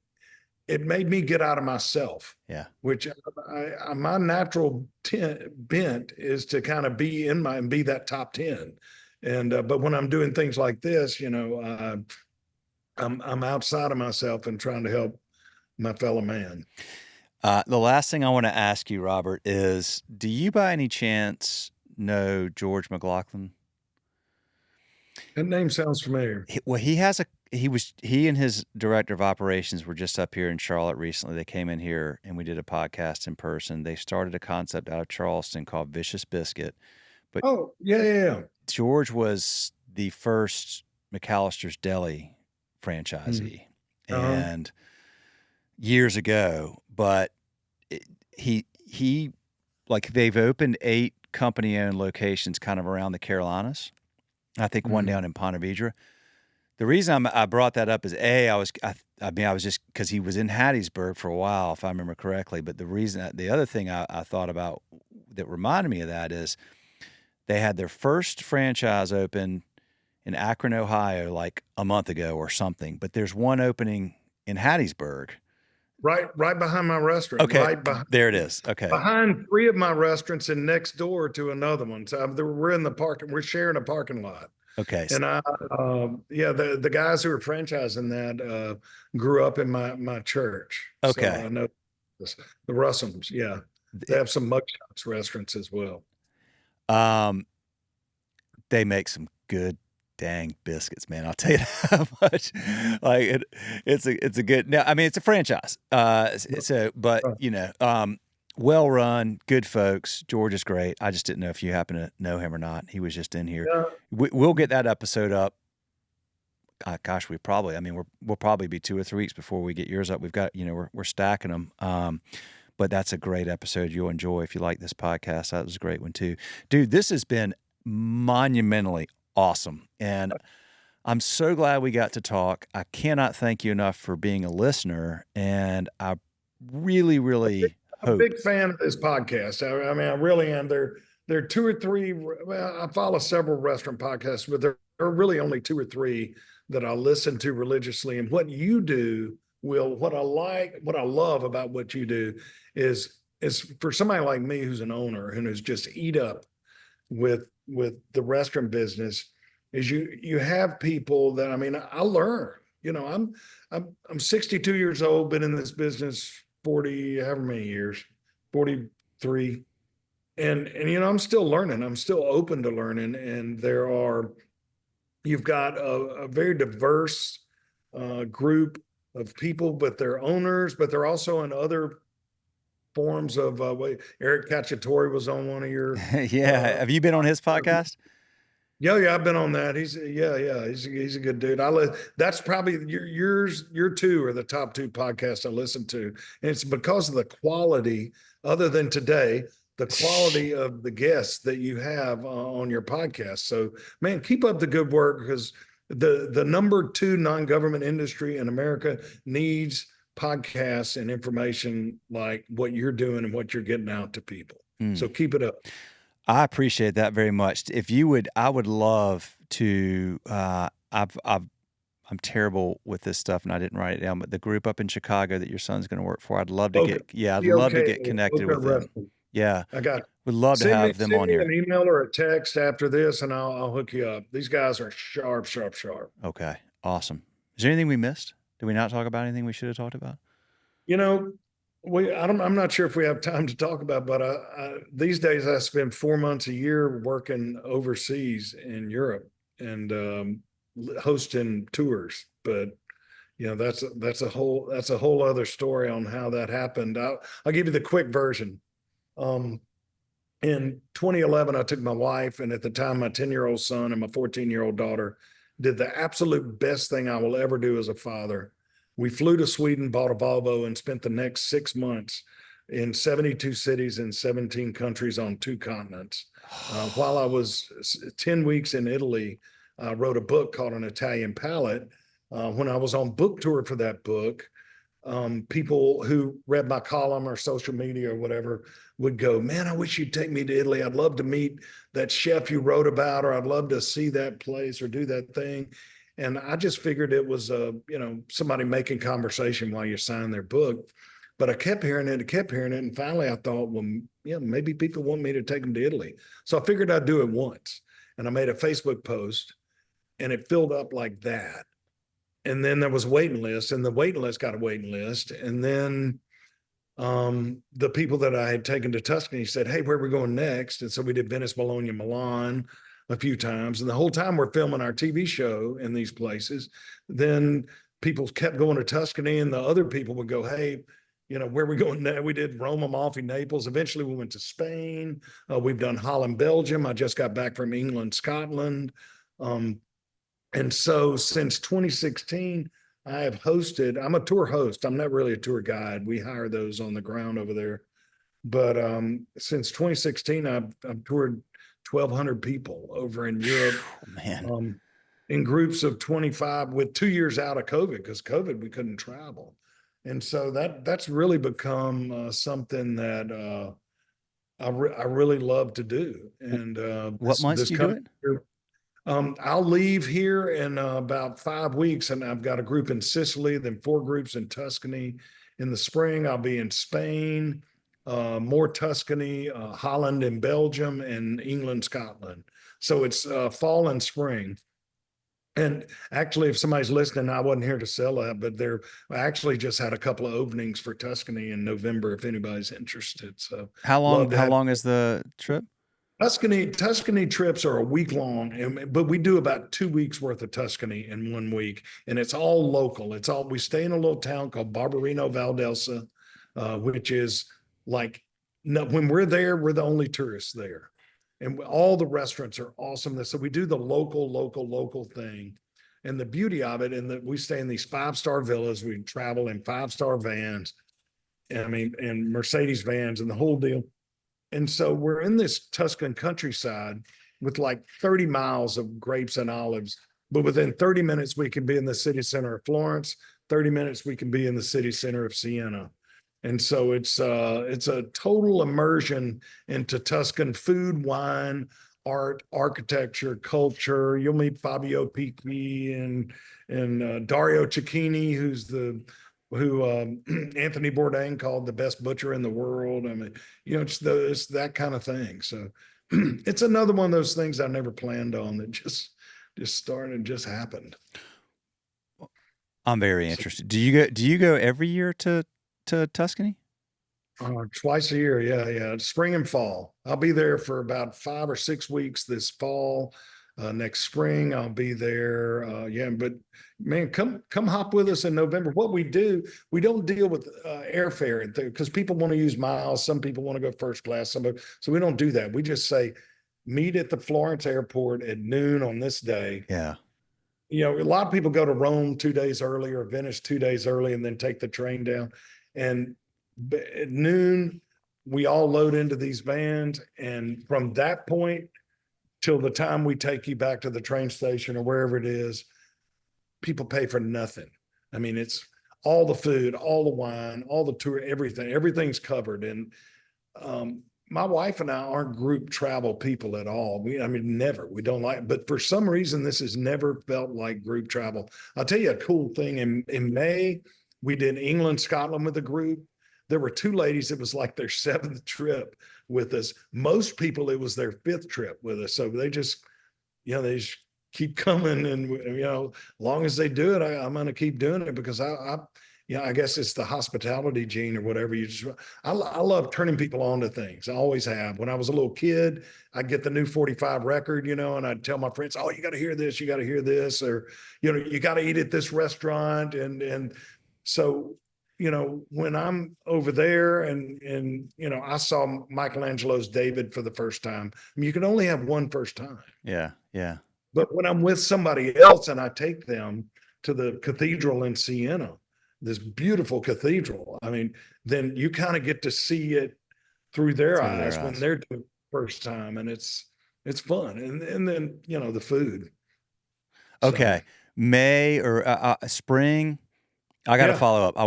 made me get out of myself. Yeah. Which my natural bent is to kind of be and be that top 10. And but when I'm doing things like this, I'm outside of myself and trying to help my fellow man. The last thing I want to ask you, Robert, is, do you by any chance know George McLaughlin? That name sounds familiar. He and his director of operations were just up here in Charlotte recently. They came in here and we did a podcast in person. They started a concept out of Charleston called Vicious Biscuit. But yeah. George was the first McAllister's Deli franchisee. Uh-huh. and years ago, but he like they've opened 8 company-owned locations kind of around the Carolinas. I think one Mhm. down in Ponte Vedra. The reason I brought that up is I mean I was just because he was in Hattiesburg for a while, if I remember correctly. But the other thing I thought about that reminded me of that is they had their first franchise open in Akron, Ohio, like a month ago or something. But there's one opening in Hattiesburg. Right behind my restaurant, Okay, right behind there it is. Okay, 3 of my restaurants and next door to another one. So we're in the parking, we're sharing a parking lot. okay, And yeah, the guys who are franchising that grew up in my church, so I okay. know the Russums. Yeah, they have some mugshots restaurants as well. Um, they make some good dang biscuits, man. I'll tell you how much. Like it's a good. Now, I mean, it's a franchise. So, but Right. well run, good folks. George is great. I just didn't know if you happen to know him or not. He was just in here. Yeah, We'll get that episode up. Gosh, I mean, we'll probably be 2 or 3 weeks before we get yours up. We've got, we're stacking them. But that's a great episode you'll enjoy if you like this podcast. That was a great one too. Dude, this has been monumentally awesome. And I'm so glad we got to talk. I cannot thank you enough for being a listener. And I really, really I'm a hope. big fan of this podcast. I mean, I really am. There are 2 or 3. Well, I follow several restaurant podcasts, but there are really only 2 or 3 that I listen to religiously. And what you do, Will, what I love about what you do is for somebody like me who's an owner and who's just eat up with the restaurant business, is you have people that, I mean, I learn. I'm 62 years old, been in this business 40, however many years, 43. And I'm still learning. I'm still open to learning. And you've got a very diverse group of people, but they're owners, but they're also in other forms of Eric Cacciatore was on one of your Yeah. uh Have you been on his podcast? yeah, I've been on that. He's a good dude. That's probably your 2 are the top 2 podcasts I listen to. And it's because of the quality, other than today, the quality of the guests that you have on your podcast. So, man, keep up the good work, because the number 2 non-government industry in America needs podcasts and information like what you're doing and what you're getting out to people. Mm. So keep it up. I appreciate that very much. If you would, I would love to. I'm terrible with this stuff, and I didn't write it down. But the group up in Chicago that your son's going to work for, I'd love to Okay. get. Yeah, I'd Be love to okay. get connected Okay, with them. wrestling. Yeah, I got would love to send me have them send on me here. an email or a text after this, and I'll hook you up. These guys are sharp, sharp, sharp. Okay, awesome. Is there anything we missed? Did we not talk about anything we should have talked about? You know, I'm not sure if we have time to talk about, but these days I spend 4 months a year working overseas in Europe and hosting tours. But that's a whole other story on how that happened. I'll give you the quick version. Um, in 2011, I took my wife, and at the time, my 10-year-old son and my 14-year-old daughter, did the absolute best thing I will ever do as a father. We flew to Sweden, bought a Volvo, and spent the next 6 months in 72 cities in 17 countries on 2 continents. While I was 10 weeks in Italy, I wrote a book called An Italian Palate. When I was on book tour for that book, people who read my column or social media or whatever would go, "Man, I wish you'd take me to Italy. I'd love to meet that chef you wrote about, or I'd love to see that place or do that thing." And I just figured it was somebody making conversation while you sign their book. But I kept hearing it, and finally I thought, well, yeah, maybe people want me to take them to Italy. So I figured I'd do it once, and I made a Facebook post, and it filled up like that. And then there was a waiting list, and the waiting list got a waiting list. And then the people that I had taken to Tuscany said, "Hey, where are we going next?" And so we did Venice, Bologna, Milan a few times. And the whole time we're filming our TV show in these places, then people kept going to Tuscany, and the other people would go, "Hey, where are we going now?" We did Rome, Amalfi, Naples. Eventually we went to Spain. We've done Holland, Belgium. I just got back from England, Scotland. And so since 2016, I have hosted. I'm a tour host. I'm not really a tour guide. We hire those on the ground over there. But since 2016, I've toured 1,200 people over in Europe, Man, um, in groups of 25 with 2 years out of COVID, because COVID we couldn't travel, and so that's really become something that I really love to do. And what months this do you do coming it? year, I'll leave here in about 5 weeks, and I've got a group in Sicily, then 4 groups in Tuscany. In the spring, I'll be in Spain, more Tuscany, Holland, and Belgium, and England, Scotland. So it's fall and spring. And actually, if somebody's listening, I wasn't here to sell that, but I actually just had a couple of openings for Tuscany in November if anybody's interested. So How long? love to How have long is the trip? Tuscany trips are a week long, but we do about 2 weeks worth of Tuscany in 1 week, and it's all local. It's all we stay in a little town called Barberino Valdelsa, which is like no, when we're there, we're the only tourists there, and all the restaurants are awesome. So we do the local thing, and the beauty of it, and that we stay in these 5-star villas. We travel in 5-star vans, I mean, and Mercedes vans, and the whole deal. And so we're in this Tuscan countryside with like 30 miles of grapes and olives, but within 30 minutes, we can be in the city center of Florence. 30 minutes, we can be in the city center of Siena. And so it's a total immersion into Tuscan food, wine, art, architecture, culture. You'll meet Fabio Picchi and Dario Cecchini, who Anthony Bourdain called the best butcher in the world. I mean, it's that kind of thing. So it's another one of those things I never planned on that just started and just happened. I'm very So, interested. Do you go every year to Tuscany? twice a year, yeah. Spring and fall. I'll be there for about 5 or 6 weeks this fall. Next spring, I'll be there. Yeah, but man, come hop with us in November. What we do, we don't deal with airfare because people want to use miles. Some people want to go first class. So we don't do that. We just say meet at the Florence airport at noon on this day. Yeah. A lot of people go to Rome 2 days early or Venice 2 days early and then take the train down. And at noon, we all load into these vans. And from that point till the time we take you back to the train station or wherever it is, people pay for nothing. I mean, it's all the food, all the wine, all the tour, everything's covered. And my wife and I aren't group travel people at all. Never. We don't like, but for some reason, this has never felt like group travel. I'll tell you a cool thing. In May, we did England, Scotland with a group. There were 2 ladies. It was like their 7th trip with us. Most people, it was their 5th trip with us. So they just keep coming, and as long as they do it, I'm going to keep doing it because I guess it's the hospitality gene or whatever. I love turning people on to things. I always have. When I was a little kid, I'd get the new 45 record, and I'd tell my friends, "Oh, you got to hear this. You got to hear this," or you got to eat at this restaurant, and so. When I'm over there and I saw Michelangelo's David for the first time. I mean, you can only have one first time. Yeah. Yeah. But when I'm with somebody else and I take them to the cathedral in Siena, this beautiful cathedral, I mean, then you kind of get to see it through their Through their eyes when eyes. they're doing it first time, and it's fun. And then the food. So Okay. May or spring. I got to yeah, follow up. I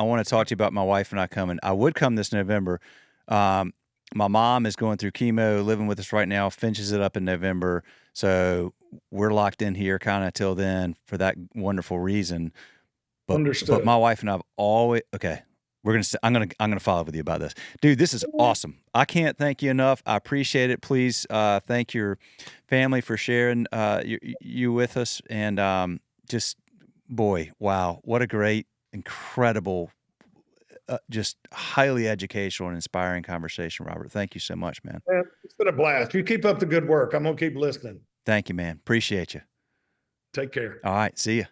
want to talk to you about my wife and I coming. I would come this November. Um, my mom is going through chemo, living with us right now, finishes it up in November. So we're locked in here kind of till then for that wonderful reason. But understood. my wife and I've always okay. I'm gonna follow up with you about this, dude. This is awesome. I can't thank you enough. I appreciate it. Please thank your family for sharing you with us, and just boy, wow, what a great, incredible, just highly educational and inspiring conversation, Robert. Thank you so much, man. Man, it's been a blast. You keep up the good work. I'm gonna keep listening. Thank you, man. Appreciate you. Take care. All right, see you.